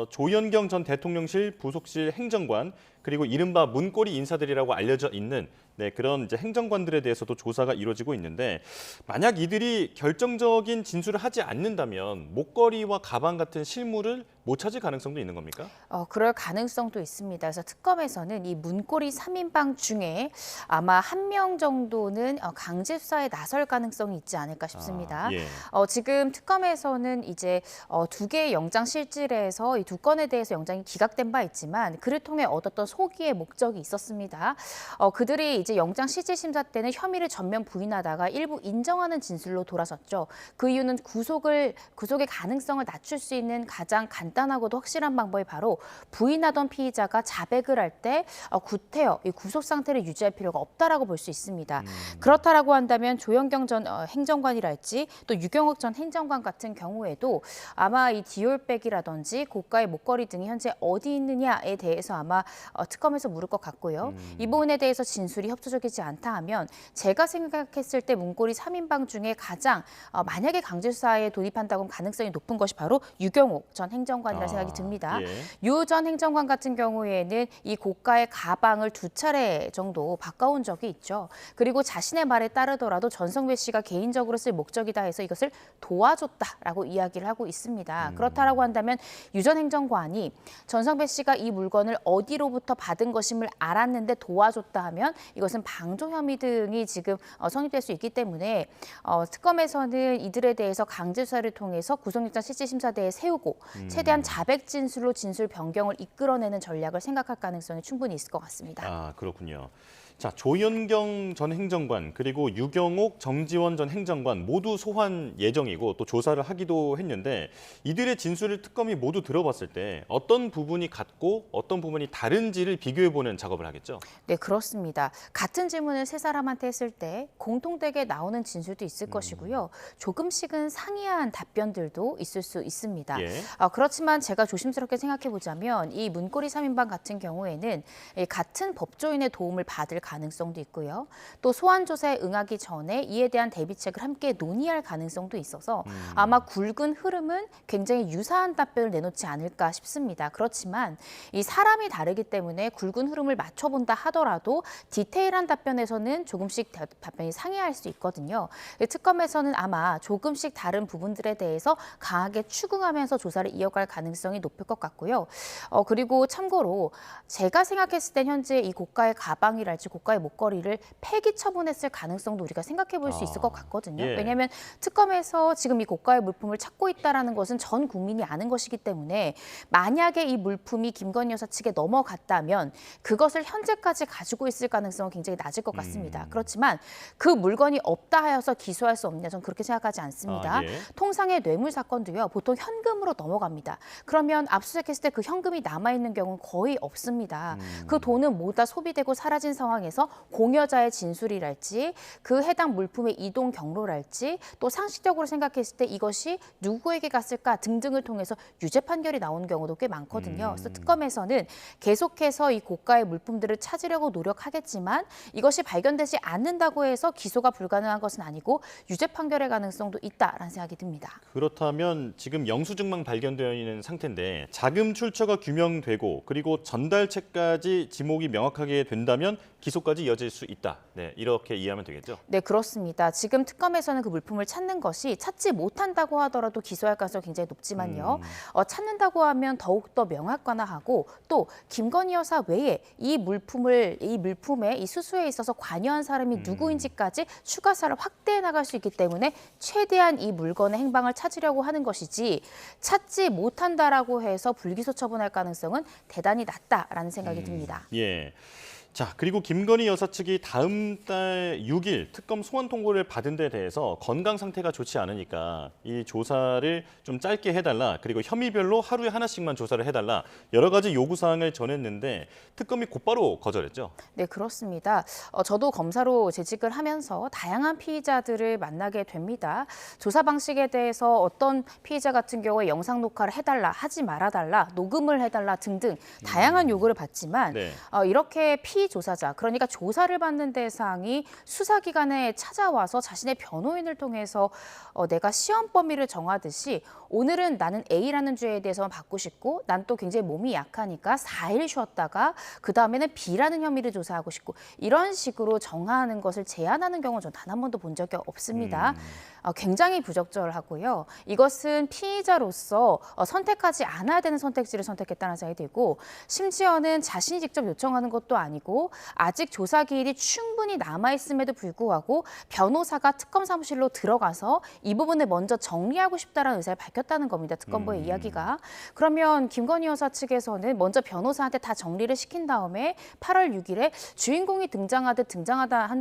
조현경 전 대통령실 부속실 행정관, 그리고 이른바 문고리 인사들이라고 알려져 있는 그런 이제 행정관들에 대해서도 조사가 이루어지고 있는데, 만약 이들이 결정적인 진술을 하지 않는다면 목걸이와 가방 같은 실물을 못 찾을 가능성도 있는 겁니까? 그럴 가능성도 있습니다. 그래서 특검에서는 이 문고리 3인방 중에 아마 한 명 정도는 강제 수사에 나설 가능성이 있지 않을까 싶습니다. 예. 지금 특검에서는 이제 두 개의 영장 실질에서 이 두 건에 대해서 영장이 기각된 바 있지만 그를 통해 얻었던 소기의 목적이 있었습니다. 그들이 이제 영장 실질 심사 때는 혐의를 전면 부인하다가 일부 인정하는 진술로 돌아섰죠. 그 이유는 구속의 가능성을 낮출 수 있는 가장 간단하고도 확실한 방법이 바로 부인하던 피의자가 자백을 할 때 구태여 이 구속 상태를 유지할 필요가 없다라고 볼 수 있습니다. 그렇다라고 한다면 조현경 전 행정관이랄지 또 유경옥 전 행정관 같은 경우에도 아마 이 디올백이라든지 고가의 목걸이 등이 현재 어디 있느냐에 대해서 아마 특검에서 물을 것 같고요. 이 부분에 대해서 진술이 협조적이지 않다 하면 제가 생각했을 때 문고리 3인방 중에 가장 만약에 강제수사에 돌입한다고 가능성이 높은 것이 바로 유경옥 전 행정관이라는 생각이 듭니다. 유 전 행정관 같은 경우에는 이 고가의 가방을 2차례 정도 바꿔온 적이 있죠. 그리고 자신의 말에 따르더라도 전성배 씨가 개인적으로 쓸 목적이다 해서 이것을 도와줬다라고 이야기를 하고 있습니다. 그렇다라고 한다면 유 전 행정관이 전성배 씨가 이 물건을 어디로부터 받은 것임을 알았는데 도와줬다 하면 이것은 방조 혐의 등이 지금 성립될 수 있기 때문에 특검에서는 이들에 대해서 강제 수사를 통해서 구속영장 실질심사대에 세우고 최대한 자백 진술로 진술 변경을 이끌어내는 전략을 생각할 가능성이 충분히 있을 것 같습니다. 그렇군요. 자, 조현경 전 행정관 그리고 유경옥, 정지원 전 행정관 모두 소환 예정이고 또 조사를 하기도 했는데 이들의 진술을 특검이 모두 들어봤을 때 어떤 부분이 같고 어떤 부분이 다른지를 비교해보는 작업을 하겠죠? 네, 그렇습니다. 같은 질문을 세 사람한테 했을 때 공통되게 나오는 진술도 있을 것이고요. 조금씩은 상이한 답변들도 있을 수 있습니다. 예. 그렇지만 제가 조심스럽게 생각해 보자면 이 문고리 3인방 같은 경우에는 같은 법조인의 도움을 받을 가능성도 있고요. 또 소환 조사에 응하기 전에 이에 대한 대비책을 함께 논의할 가능성도 있어서 아마 굵은 흐름은 굉장히 유사한 답변을 내놓지 않을까 싶습니다. 그렇지만 이 사람이 다르기 때문에 굵은 흐름을 맞춰본다 하더라도 디테일한 답변에서는 조금씩 답변이 상이할 수 있거든요. 특검에서는 아마 조금씩 다른 부분들에 대해서 강하게 추궁하면서 조사를 이어갈 가능성이 높을 것 같고요. 그리고 참고로 제가 생각했을 때 현재 이 고가의 가방이랄지 고가의 목걸이를 폐기 처분했을 가능성도 우리가 생각해 볼 수 있을 것 같거든요. 예. 왜냐하면 특검에서 지금 이 고가의 물품을 찾고 있다는 것은 전 국민이 아는 것이기 때문에 만약에 이 물품이 김건희 여사 측에 넘어갔다면 그것을 현재까지 가지고 있을 가능성은 굉장히 낮을 것 같습니다. 그렇지만 그 물건이 없다 하여서 기소할 수 없냐, 저는 그렇게 생각하지 않습니다. 예. 통상의 뇌물 사건도요, 보통 현금으로 넘어갑니다. 그러면 압수수색했을 때 그 현금이 남아있는 경우는 거의 없습니다. 그 돈은 모두 다 소비되고 사라진 상황에서 공여자의 진술이랄지 그 해당 물품의 이동 경로랄지 또 상식적으로 생각했을 때 이것이 누구에게 갔을까 등등을 통해서 유죄 판결이 나오는 경우도 꽤 많거든요. 그래서 특검에서는 계속해서 이 고가의 물품들을 찾으려고 노력하겠지만 이것이 발견되지 않는다고 해서 기소가 불가능한 것은 아니고 유죄 판결의 가능성도 있다라는 생각이 듭니다. 그렇다면 지금 영수증만 발견되어 있는 상태인데 자금 출처가 규명되고 그리고 전달처까지 지목이 명확하게 된다면 기소까지 이어질 수 있다. 네, 이렇게 이해하면 되겠죠? 네, 그렇습니다. 지금 특검에서는 그 물품을 찾는 것이 찾지 못한다고 하더라도 기소할 가능성이 굉장히 높지만요. 찾는다고 하면 더욱더 명확관화하고 또 김건희 여사 외에 이 물품의 이 수수에 있어서 관여한 사람이 누구인지까지 추가사를 확대해 나갈 수 있기 때문에 최대한 이 물건의 행방을 찾으려고 하는 것이지 찾지 못한다라고 해서 불기소 처분할 가능성은 대단히 낮다라는 생각이 듭니다. 예. 자, 그리고 김건희 여사 측이 다음 달 6일 특검 소환 통보를 받은 데 대해서 건강 상태가 좋지 않으니까 이 조사를 좀 짧게 해달라, 그리고 혐의별로 하루에 하나씩만 조사를 해달라, 여러 가지 요구사항을 전했는데 특검이 곧바로 거절했죠? 네, 그렇습니다. 저도 검사로 재직을 하면서 다양한 피의자들을 만나게 됩니다. 조사 방식에 대해서 어떤 피의자 같은 경우에 영상 녹화를 해달라, 하지 말아달라, 녹음을 해달라 등등 다양한 요구를 받지만 네. 이렇게 피조사자, 그러니까 조사를 받는 대상이 수사기관에 찾아와서 자신의 변호인을 통해서 내가 시험 범위를 정하듯이 오늘은 나는 A라는 죄에 대해서만 받고 싶고 난 또 굉장히 몸이 약하니까 4일 쉬었다가 그다음에는 B라는 혐의를 조사하고 싶고 이런 식으로 정하는 것을 제한하는 경우는 전 단 한 번도 본 적이 없습니다. 굉장히 부적절하고요. 이것은 피의자로서 선택하지 않아야 되는 선택지를 선택했다는 생각이 들고 심지어는 자신이 직접 요청하는 것도 아니고 아직 조사 기일이 충분히 남아있음에도 불구하고 변호사가 특검 사무실로 들어가서 이 부분을 먼저 정리하고 싶다는 의사를 밝혔다는 겁니다. 특검부의 이야기가. 그러면 김건희 여사 측에서는 먼저 변호사한테 다 정리를 시킨 다음에 8월 6일에 주인공이 등장하듯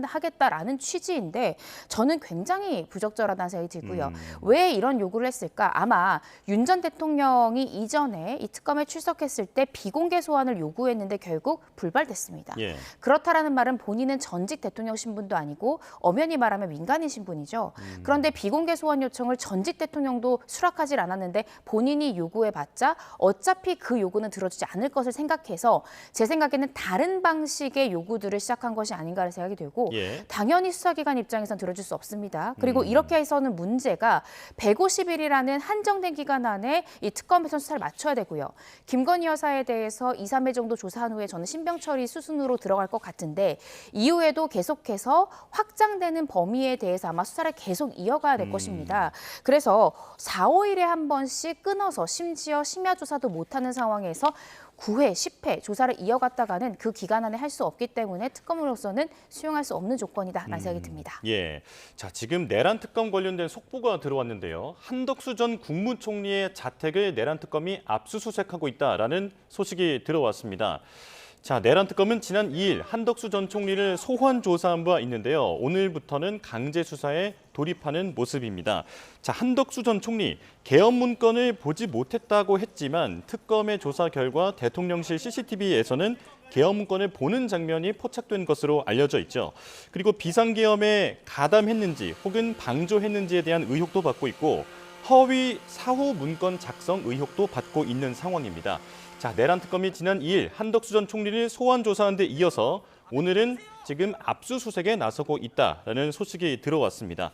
하겠다라는 취지인데 저는 굉장히 부적절하다는 생각이 들고요. 왜 이런 요구를 했을까? 아마 윤 전 대통령이 이전에 이 특검에 출석했을 때 비공개 소환을 요구했는데 결국 불발됐습니다. 예. 그렇다라는 말은 본인은 전직 대통령 신분도 아니고 엄연히 말하면 민간인 신분이죠. 그런데 비공개 소환 요청을 전직 대통령도 수락하지 않았는데 본인이 요구해봤자 어차피 그 요구는 들어주지 않을 것을 생각해서 제 생각에는 다른 방식의 요구들을 시작한 것이 아닌가라는 생각이 들고 예. 당연히 수사기관 입장에선 들어줄 수 없습니다. 그리고 이렇게 해서는 문제가 150일이라는 한정된 기간 안에 이 특검에서 수사를 마쳐야 되고요. 김건희 여사에 대해서 2, 3회 정도 조사한 후에 저는 신병 처리 수순으로 들어갈 것 같은데 이후에도 계속해서 확장되는 범위에 대해서 아마 수사를 계속 이어가야 될 것입니다. 그래서 4, 5일에 한 번씩 끊어서 심지어 심야 조사도 못하는 상황에서 9회, 10회 조사를 이어갔다가는 그 기간 안에 할 수 없기 때문에 특검으로서는 수용할 수 없는 조건이다라는 생각이 듭니다. 예, 자 지금 내란 특검 관련된 속보가 들어왔는데요. 한덕수 전 국무총리의 자택을 내란 특검이 압수수색하고 있다라는 소식이 들어왔습니다. 자, 내란 특검은 지난 2일 한덕수 전 총리를 소환 조사한 바 있는데요. 오늘부터는 강제 수사에 돌입하는 모습입니다. 자, 한덕수 전 총리 계엄 문건을 보지 못했다고 했지만 특검의 조사 결과 대통령실 CCTV에서는 계엄 문건을 보는 장면이 포착된 것으로 알려져 있죠. 그리고 비상계엄에 가담했는지 혹은 방조했는지에 대한 의혹도 받고 있고 허위 사후 문건 작성 의혹도 받고 있는 상황입니다. 자, 내란 특검이 지난 2일 한덕수 전 총리를 소환 조사한 데 이어서 오늘은 지금 압수수색에 나서고 있다라는 소식이 들어왔습니다.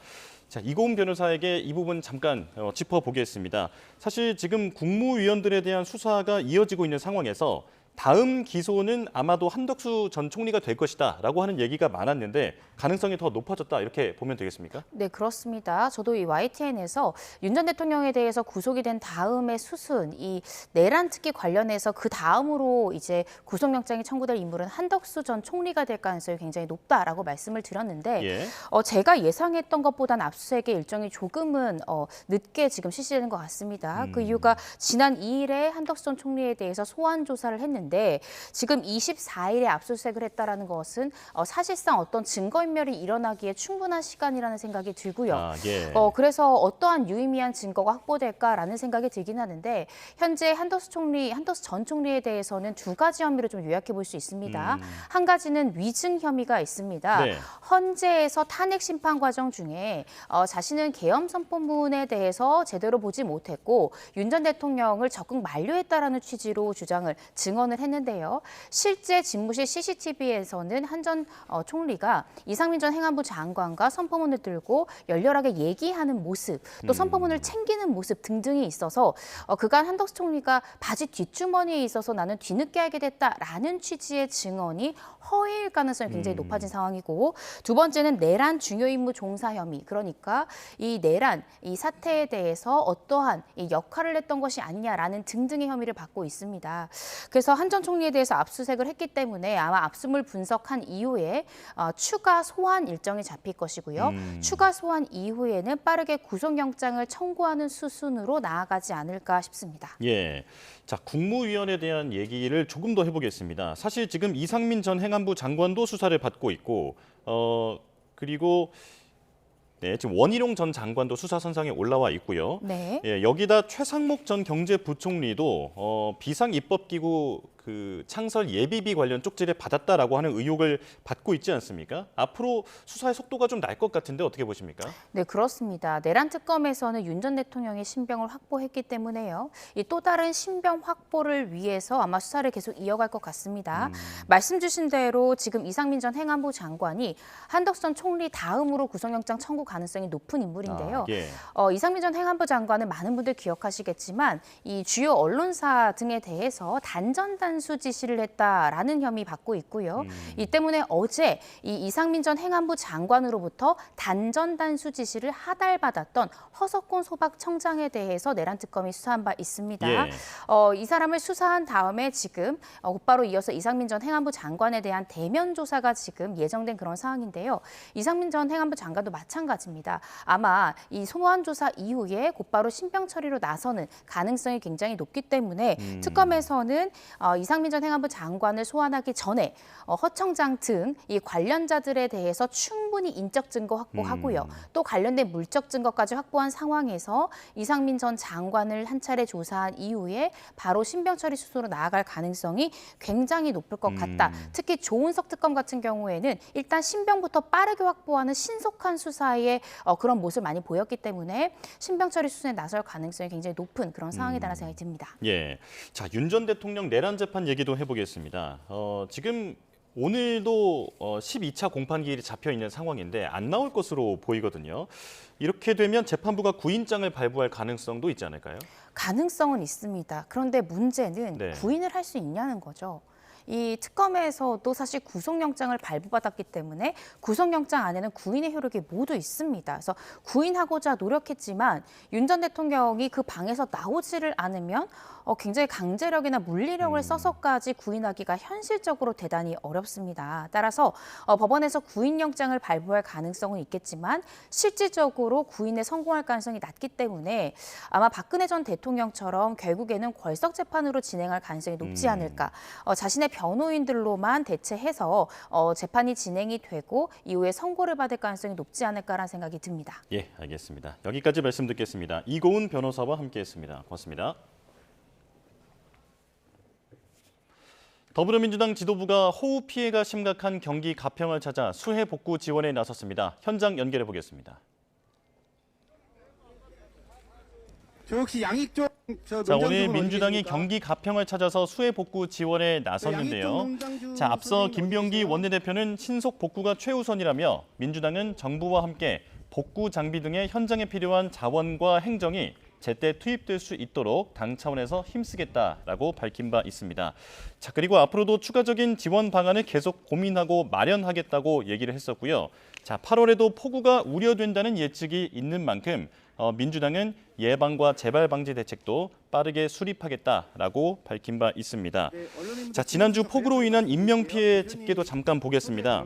자, 이고은 변호사에게 이 부분 잠깐 짚어보겠습니다. 사실 지금 국무위원들에 대한 수사가 이어지고 있는 상황에서 다음 기소는 아마도 한덕수 전 총리가 될 것이다라고 하는 얘기가 많았는데 가능성이 더 높아졌다 이렇게 보면 되겠습니까? 네, 그렇습니다. 저도 이 YTN에서 윤 전 대통령에 대해서 구속이 된 다음에 수순, 이 내란 특기 관련해서 그 다음으로 이제 구속영장이 청구될 인물은 한덕수 전 총리가 될 가능성이 굉장히 높다라고 말씀을 드렸는데 제가 예상했던 것보다는 압수수색의 일정이 조금은 늦게 지금 실시되는 것 같습니다. 그 이유가 지난 2일에 한덕수 전 총리에 대해서 소환 조사를 했는데 지금 24일에 압수수색을 했다라는 것은 사실상 어떤 증거인멸이 일어나기에 충분한 시간이라는 생각이 들고요. 그래서 어떠한 유의미한 증거가 확보될까라는 생각이 들긴 하는데 현재 한덕수 전 총리에 대해서는 두 가지 혐의를 좀 요약해 볼 수 있습니다. 한 가지는 위증 혐의가 있습니다. 헌재에서 탄핵 심판 과정 중에 자신은 계엄 선포문에 대해서 제대로 보지 못했고 윤 전 대통령을 적극 만류했다라는 취지로 증언을 했는데요. 실제 집무실 CCTV에서는 한 전 총리가 이상민 전 행안부 장관과 선포문을 들고 열렬하게 얘기하는 모습, 또 선포문을 챙기는 모습 등등이 있어서 그간 한덕수 총리가 바지 뒷주머니에 있어서 나는 뒤늦게 알게 됐다라는 취지의 증언이 허위일 가능성이 굉장히 높아진 상황이고 두 번째는 내란 중요 임무 종사 혐의, 그러니까 이 내란, 이 사태에 대해서 어떠한 이 역할을 했던 것이 아니냐라는 등등의 혐의를 받고 있습니다. 그래서 한 전 총리에 대해서 압수수색을 했기 때문에 아마 압수물 분석한 이후에 추가 소환 일정이 잡힐 것이고요. 추가 소환 이후에는 빠르게 구속영장을 청구하는 수순으로 나아가지 않을까 싶습니다. 예, 자, 국무위원에 대한 얘기를 조금 더 해보겠습니다. 사실 지금 이상민 전 행안부 장관도 수사를 받고 있고 그리고 지금 원희룡 전 장관도 수사 선상에 올라와 있고요. 여기다 최상목 전 경제부총리도 비상입법기구 그 창설 예비비 관련 쪽지를 받았다라고 하는 의혹을 받고 있지 않습니까? 앞으로 수사의 속도가 좀 날 것 같은데 어떻게 보십니까? 네, 그렇습니다. 내란 특검에서는 윤 전 대통령의 신병을 확보했기 때문에요. 이 또 다른 신병 확보를 위해서 아마 수사를 계속 이어갈 것 같습니다. 말씀 주신 대로 지금 이상민 전 행안부 장관이 한덕수 전 총리 다음으로 구속영장 청구 가능성이 높은 인물인데요. 이상민 전 행안부 장관은 많은 분들 기억하시겠지만 이 주요 언론사 등에 대해서 단수 지시를 했다라는 혐의 받고 있고요. 이 때문에 어제 이 이상민 전 행안부 장관으로부터 단수 지시를 하달받았던 허석곤 소박청장에 대해서 내란 특검이 수사한 바 있습니다. 이 사람을 수사한 다음에 지금 곧바로 이어서 이상민 전 행안부 장관에 대한 대면 조사가 지금 예정된 그런 상황인데요. 이상민 전 행안부 장관도 마찬가지입니다. 아마 이 소환 조사 이후에 곧바로 신병 처리로 나서는 가능성이 굉장히 높기 때문에 특검에서는 이상민 전 행안부 장관을 소환하기 전에 허 청장 등 이 관련자들에 대해서 충분히 인적 증거 확보하고요. 또 관련된 물적 증거까지 확보한 상황에서 이상민 전 장관을 한 차례 조사한 이후에 바로 신병 처리 수순으로 나아갈 가능성이 굉장히 높을 것 같다. 특히 조은석 특검 같은 경우에는 일단 신병부터 빠르게 확보하는 신속한 수사의 그런 모습을 많이 보였기 때문에 신병 처리 수순에 나설 가능성이 굉장히 높은 그런 상황이라는 생각이 듭니다. 자, 윤 전 대통령 내란 재판 얘기도 해보겠습니다. 지금 오늘도 12차 공판기일이 잡혀 있는 상황인데 안 나올 것으로 보이거든요. 이렇게 되면 재판부가 구인장을 발부할 가능성도 있지 않을까요? 가능성은 있습니다. 그런데 문제는 구인을 할 수 있냐는 거죠. 이 특검에서도 사실 구속영장을 발부받았기 때문에 구속영장 안에는 구인의 효력이 모두 있습니다. 그래서 구인하고자 노력했지만 윤 전 대통령이 그 방에서 나오지를 않으면 굉장히 강제력이나 물리력을 써서까지 구인하기가 현실적으로 대단히 어렵습니다. 따라서 법원에서 구인영장을 발부할 가능성은 있겠지만 실질적으로 구인에 성공할 가능성이 낮기 때문에 아마 박근혜 전 대통령처럼 결국에는 걸석 재판으로 진행할 가능성이 높지 않을까. 자신의 변호인들로만 대체해서 재판이 진행이 되고 이후에 선고를 받을 가능성이 높지 않을까라는 생각이 듭니다. 예, 알겠습니다. 여기까지 말씀 듣겠습니다. 이고은 변호사와 함께했습니다. 고맙습니다. 더불어민주당 지도부가 호우 피해가 심각한 경기 가평을 찾아 수해 복구 지원에 나섰습니다. 현장 연결해 보겠습니다. 저 혹시 양익종 자, 오늘 민주당이 경기 가평을 찾아서 수해 복구 지원에 나섰는데요. 자, 앞서 김병기 원내대표는 신속 복구가 최우선이라며 민주당은 정부와 함께 복구 장비 등의 현장에 필요한 자원과 행정이 제때 투입될 수 있도록 당 차원에서 힘쓰겠다라고 밝힌 바 있습니다. 자, 그리고 앞으로도 추가적인 지원 방안을 계속 고민하고 마련하겠다고 얘기를 했었고요. 자, 8월에도 폭우가 우려된다는 예측이 있는 만큼 민주당은 예방과 재발 방지 대책도 빠르게 수립하겠다라고 밝힌 바 있습니다. 자, 지난주 폭우로 인한 인명피해 집계도 잠깐 보겠습니다.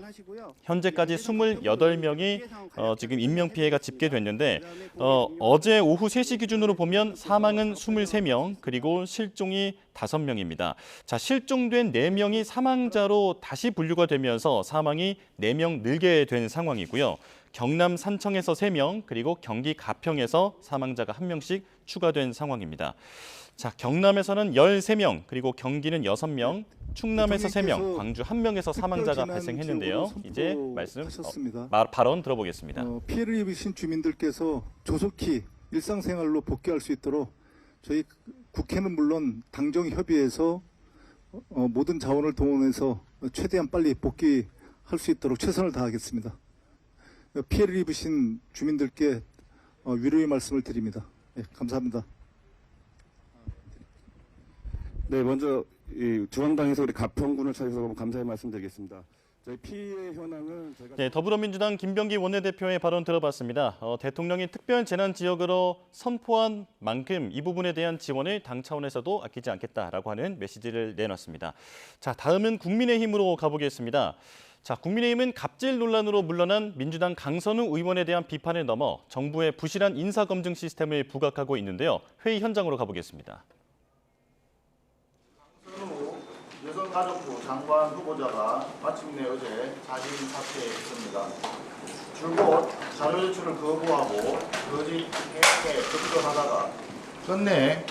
현재까지 28명이 지금 인명피해가 집계됐는데 어제 오후 3시 기준으로 보면 사망은 23명, 그리고 실종이 5명입니다. 자, 실종된 4명이 사망자로 다시 분류가 되면서 사망이 4명 늘게 된 상황이고요. 경남 산청에서 3명, 그리고 경기 가평에서 사망자가 1명씩 추가된 상황입니다. 자, 경남에서는 13명, 그리고 경기는 6명, 충남에서 3명, 광주 1명에서 사망자가 발생했는데요. 이제 발언 들어보겠습니다. 피해를 입으신 주민들께서 조속히 일상생활로 복귀할 수 있도록 저희 국회는 물론 당정 협의해서 모든 자원을 동원해서 최대한 빨리 복귀할 수 있도록 최선을 다하겠습니다. 피해를 입으신 주민들께 위로의 말씀을 드립니다. 네, 감사합니다. 네, 먼저 중앙당에서 우리 가평군을 찾아서 감사의 말씀드리겠습니다. 저희 피해 현황은 저희가 네, 더불어민주당 김병기 원내대표의 발언 들어봤습니다. 대통령이 특별 재난 지역으로 선포한 만큼 이 부분에 대한 지원을 당 차원에서도 아끼지 않겠다라고 하는 메시지를 내놨습니다. 자, 다음은 국민의힘으로 가보겠습니다. 자, 국민의힘은 갑질 논란으로 물러난 민주당 강선우 의원에 대한 비판을 넘어 정부의 부실한 인사검증 시스템을 부각하고 있는데요. 회의 현장으로 가보겠습니다. 강선우 여성가족부 장관 후보자가 마침내 어제 자진 사퇴했습니다. 줄곧 자료 제출을 거부하고 거짓 행위에 급조하다가 끝내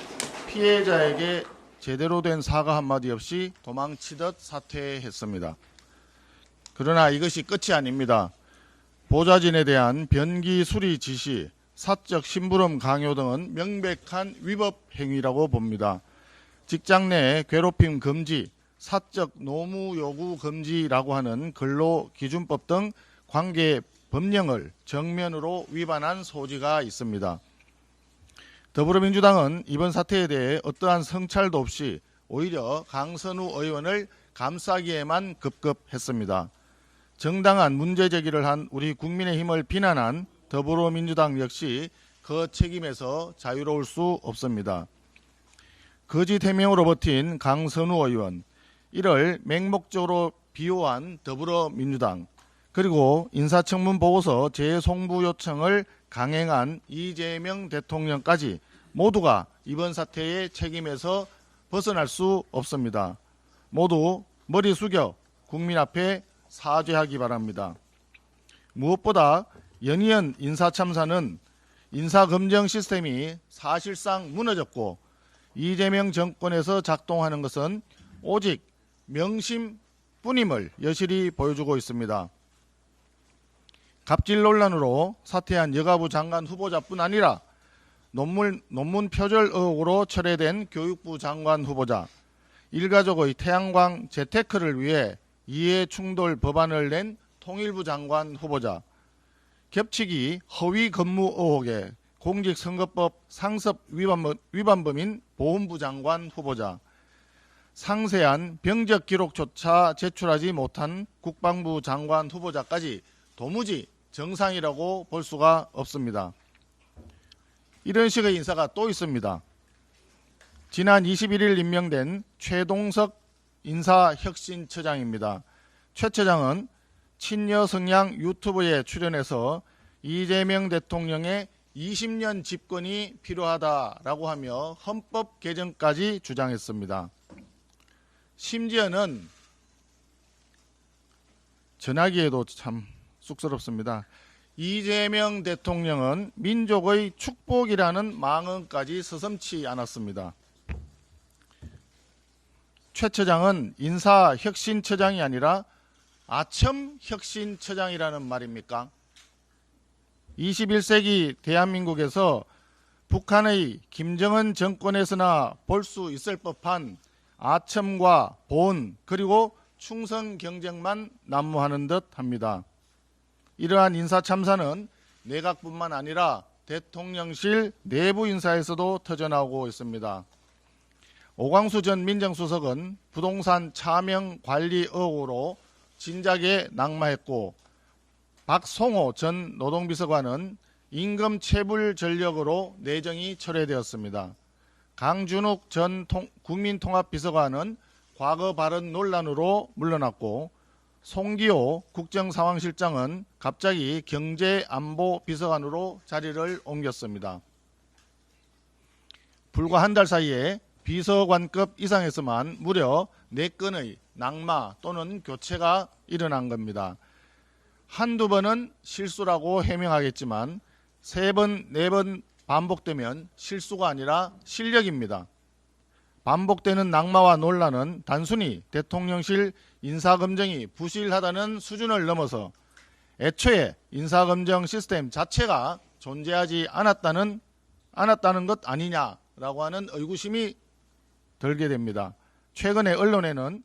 피해자에게 제대로 된 사과 한마디 없이 도망치듯 사퇴했습니다. 그러나 이것이 끝이 아닙니다. 보좌진에 대한 변기 수리 지시, 사적 심부름 강요 등은 명백한 위법 행위라고 봅니다. 직장 내 괴롭힘 금지, 사적 노무 요구 금지라고 하는 근로기준법 등 관계 법령을 정면으로 위반한 소지가 있습니다. 더불어민주당은 이번 사태에 대해 어떠한 성찰도 없이 오히려 강선우 의원을 감싸기에만 급급했습니다. 정당한 문제 제기를 한 우리 국민의힘을 비난한 더불어민주당 역시 그 책임에서 자유로울 수 없습니다. 거짓 해명으로 버틴 강선우 의원, 이를 맹목적으로 비호한 더불어민주당, 그리고 인사청문 보고서 재송부 요청을 강행한 이재명 대통령까지 모두가 이번 사태의 책임에서 벗어날 수 없습니다. 모두 머리 숙여 국민 앞에 사죄하기 바랍니다. 무엇보다 연이은 인사참사는 인사검증 시스템이 사실상 무너졌고 이재명 정권에서 작동하는 것은 오직 명심뿐임을 여실히 보여주고 있습니다. 갑질 논란으로 사퇴한 여가부 장관 후보자뿐 아니라 논문 표절 의혹으로 철회된 교육부 장관 후보자, 일가족의 태양광 재테크를 위해 이해충돌 법안을 낸 통일부 장관 후보자, 겹치기 허위 근무 의혹에 공직선거법 상습 위반범인 보훈부 장관 후보자, 상세한 병적 기록조차 제출하지 못한 국방부 장관 후보자까지 도무지 정상이라고 볼 수가 없습니다. 이런 식의 인사가 또 있습니다. 지난 21일 임명된 최동석 인사혁신처장입니다. 최 처장은 친여 성향 유튜브에 출연해서 이재명 대통령의 20년 집권이 필요하다라고 하며 헌법 개정까지 주장했습니다. 심지어는 전하기에도 참 쑥스럽습니다. 이재명 대통령은 민족의 축복이라는 망언까지 서슴지 않았습니다. 최 처장은 인사혁신처장이 아니라 아첨혁신처장이라는 말입니까? 21세기 대한민국에서 북한의 김정은 정권에서나 볼 수 있을 법한 아첨과 보온 그리고 충성 경쟁만 난무하는 듯 합니다. 이러한 인사 참사는 내각뿐만 아니라 대통령실 내부 인사에서도 터져나오고 있습니다. 오광수 전 민정수석은 부동산 차명 관리 의혹으로 진작에 낙마했고 박송호 전 노동비서관은 임금 체불 전력으로 내정이 철회되었습니다. 강준욱 전 국민통합비서관은 과거 발언 논란으로 물러났고 송기호 국정상황실장은 갑자기 경제안보비서관으로 자리를 옮겼습니다. 불과 한 달 사이에 비서관급 이상에서만 무려 4건의 낙마 또는 교체가 일어난 겁니다. 한두 번은 실수라고 해명하겠지만 3번, 4번 반복되면 실수가 아니라 실력입니다. 반복되는 낙마와 논란은 단순히 대통령실 인사검증이 부실하다는 수준을 넘어서 애초에 인사검증 시스템 자체가 존재하지 않았다는 것 아니냐라고 하는 의구심이 들게 됩니다. 최근에 언론에는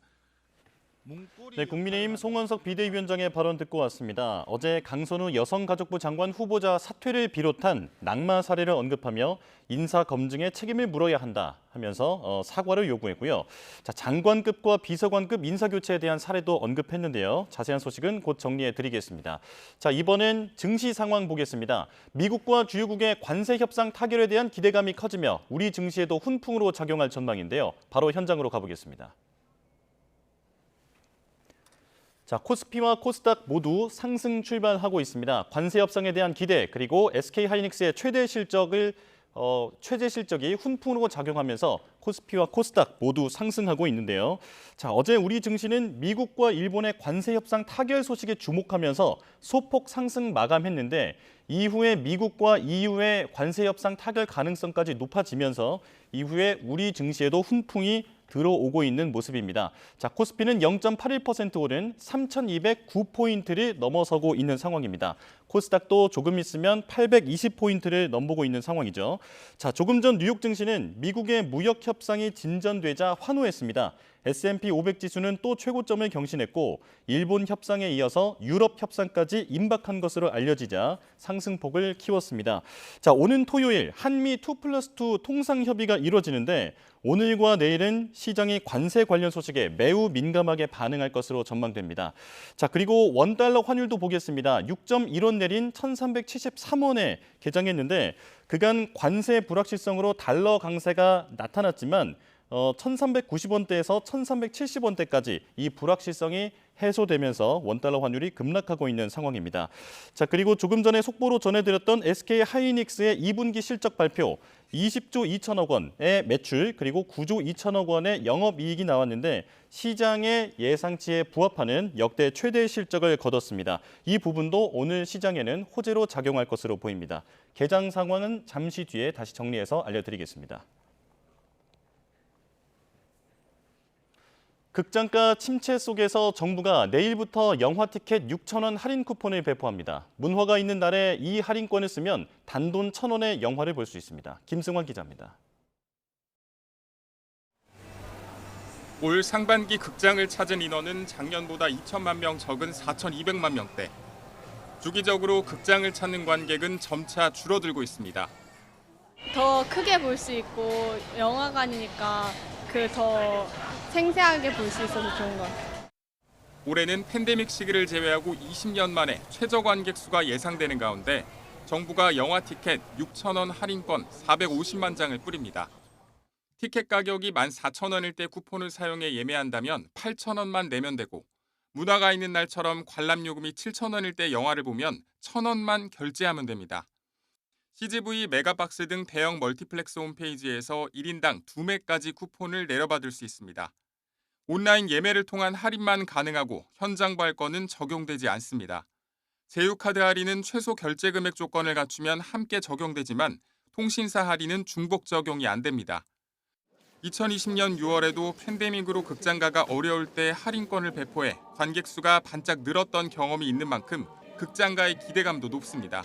네, 국민의힘 송원석 비대위원장의 발언 듣고 왔습니다. 어제 강선우 여성가족부 장관 후보자 사퇴를 비롯한 낙마 사례를 언급하며 인사 검증에 책임을 물어야 한다 하면서 사과를 요구했고요. 자, 장관급과 비서관급 인사 교체에 대한 사례도 언급했는데요. 자세한 소식은 곧 정리해 드리겠습니다. 자, 이번엔 증시 상황 보겠습니다. 미국과 주요국의 관세 협상 타결에 대한 기대감이 커지며 우리 증시에도 훈풍으로 작용할 전망인데요. 바로 현장으로 가보겠습니다. 자, 코스피와 코스닥 모두 상승 출발하고 있습니다. 관세 협상에 대한 기대 그리고 SK하이닉스의 최대 실적이 훈풍으로 작용하면서 코스피와 코스닥 모두 상승하고 있는데요. 자, 어제 우리 증시는 미국과 일본의 관세 협상 타결 소식에 주목하면서 소폭 상승 마감했는데 이후에 미국과 EU의 관세 협상 타결 가능성까지 높아지면서 이후에 우리 증시에도 훈풍이 들어오고 있는 모습입니다. 자, 코스피는 0.81% 오른 3,209포인트를 넘어서고 있는 상황입니다. 코스닥도 조금 있으면 820포인트를 넘보고 있는 상황이죠. 자, 조금 전 뉴욕 증시는 미국의 무역 협상이 진전되자 환호했습니다. S&P 500 지수는 또 최고점을 경신했고 일본 협상에 이어서 유럽 협상까지 임박한 것으로 알려지자 상승폭을 키웠습니다. 자, 오는 토요일 한미 2+2 통상협의가 이뤄지는데 오늘과 내일은 시장이 관세 관련 소식에 매우 민감하게 반응할 것으로 전망됩니다. 자, 그리고 원달러 환율도 보겠습니다. 6.1원 내린 1,373원에 개장했는데 그간 관세 불확실성으로 달러 강세가 나타났지만 1,390원대에서 1,370원대까지 이 불확실성이 해소되면서 원달러 환율이 급락하고 있는 상황입니다. 자, 그리고 조금 전에 속보로 전해드렸던 SK하이닉스의 2분기 실적 발표 20조 2천억 원의 매출 그리고 9조 2천억 원의 영업이익이 나왔는데 시장의 예상치에 부합하는 역대 최대 실적을 거뒀습니다. 이 부분도 오늘 시장에는 호재로 작용할 것으로 보입니다. 개장 상황은 잠시 뒤에 다시 정리해서 알려드리겠습니다. 극장가 침체 속에서 정부가 내일부터 영화 티켓 6,000원 할인 쿠폰을 배포합니다. 문화가 있는 날에 이 할인권을 쓰면 단돈 1,000원의 영화를 볼 수 있습니다. 김승환 기자입니다. 올 상반기 극장을 찾은 인원은 작년보다 2천만 명 적은 4,200만 명대. 주기적으로 극장을 찾는 관객은 점차 줄어들고 있습니다. 더 크게 볼 수 있고 영화관이니까 더 생생하게 볼 수 있어서 좋은 것 같아요. 올해는 팬데믹 시기를 제외하고 20년 만에 최저 관객 수가 예상되는 가운데 정부가 영화 티켓 6,000원 할인권 450만 장을 뿌립니다. 티켓 가격이 14,000원일 때 쿠폰을 사용해 예매한다면 8,000원만 내면 되고 문화가 있는 날처럼 관람요금이 7,000원일 때 영화를 보면 1,000원만 결제하면 됩니다. CGV, 메가박스 등 대형 멀티플렉스 홈페이지에서 1인당 2매까지 쿠폰을 내려받을 수 있습니다. 온라인 예매를 통한 할인만 가능하고 현장 발권은 적용되지 않습니다. 제휴카드 할인은 최소 결제 금액 조건을 갖추면 함께 적용되지만 통신사 할인은 중복 적용이 안 됩니다. 2020년 6월에도 팬데믹으로 극장가가 어려울 때 할인권을 배포해 관객 수가 반짝 늘었던 경험이 있는 만큼 극장가의 기대감도 높습니다.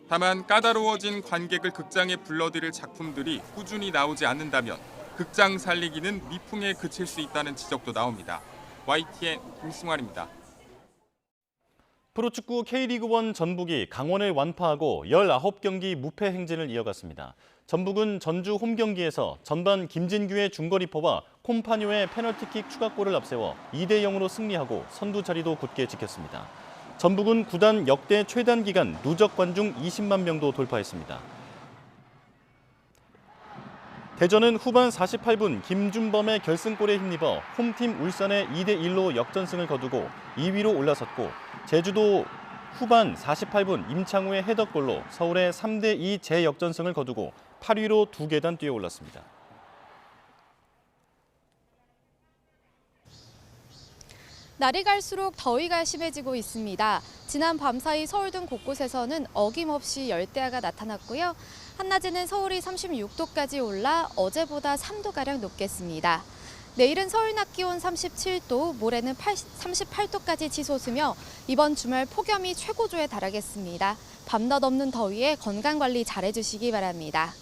다만 까다로워진 관객을 극장에 불러들일 작품들이 꾸준히 나오지 않는다면 극장 살리기는 미풍에 그칠 수 있다는 지적도 나옵니다. YTN 김승환입니다. 프로축구 K리그1 전북이 강원을 완파하고 19경기 무패 행진을 이어갔습니다. 전북은 전주 홈경기에서 전반 김진규의 중거리포와 콤파뇨의 페널티킥 추가골을 앞세워 2대0으로 승리하고 선두 자리도 굳게 지켰습니다. 전북은 구단 역대 최단 기간 누적 관중 20만 명도 돌파했습니다. 대전은 후반 48분 김준범의 결승골에 힘입어 홈팀 울산의 2대1로 역전승을 거두고 2위로 올라섰고 제주도 후반 48분 임창우의 헤더골로 서울의 3대2 재역전승을 거두고 8위로 2계단 뛰어올랐습니다. 날이 갈수록 더위가 심해지고 있습니다. 지난 밤사이 서울 등 곳곳에서는 어김없이 열대야가 나타났고요. 한낮에는 서울이 36도까지 올라 어제보다 3도가량 높겠습니다. 내일은 서울 낮 기온 37도, 모레는 38도까지 치솟으며 이번 주말 폭염이 최고조에 달하겠습니다. 밤낮 없는 더위에 건강관리 잘해주시기 바랍니다.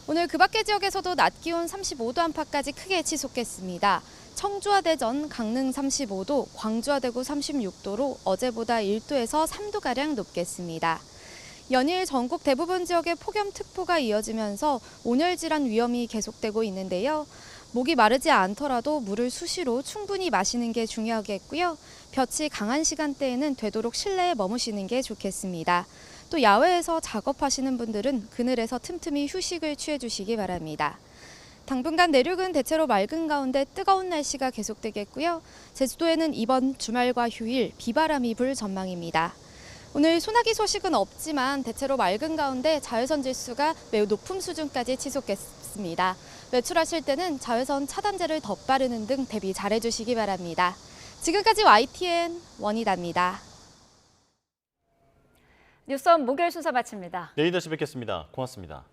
오늘 그 밖의 지역에서도 낮 기온 35도 안팎까지 크게 치솟겠습니다. 청주와 대전, 강릉 35도, 광주와 대구 36도로 어제보다 1도에서 3도가량 높겠습니다. 연일 전국 대부분 지역에 폭염특보가 이어지면서 온열 질환 위험이 계속되고 있는데요. 목이 마르지 않더라도 물을 수시로 충분히 마시는 게 중요하겠고요. 볕이 강한 시간대에는 되도록 실내에 머무시는 게 좋겠습니다. 또 야외에서 작업하시는 분들은 그늘에서 틈틈이 휴식을 취해주시기 바랍니다. 당분간 내륙은 대체로 맑은 가운데 뜨거운 날씨가 계속되겠고요. 제주도에는 이번 주말과 휴일 비바람이 불 전망입니다. 오늘 소나기 소식은 없지만 대체로 맑은 가운데 자외선 지수가 매우 높은 수준까지 치솟겠습니다. 외출하실 때는 자외선 차단제를 덧바르는 등 대비 잘해주시기 바랍니다. 지금까지 YTN 원희다입니다. 뉴스원 목요일 순서 마칩니다. 내일 다시 뵙겠습니다. 고맙습니다.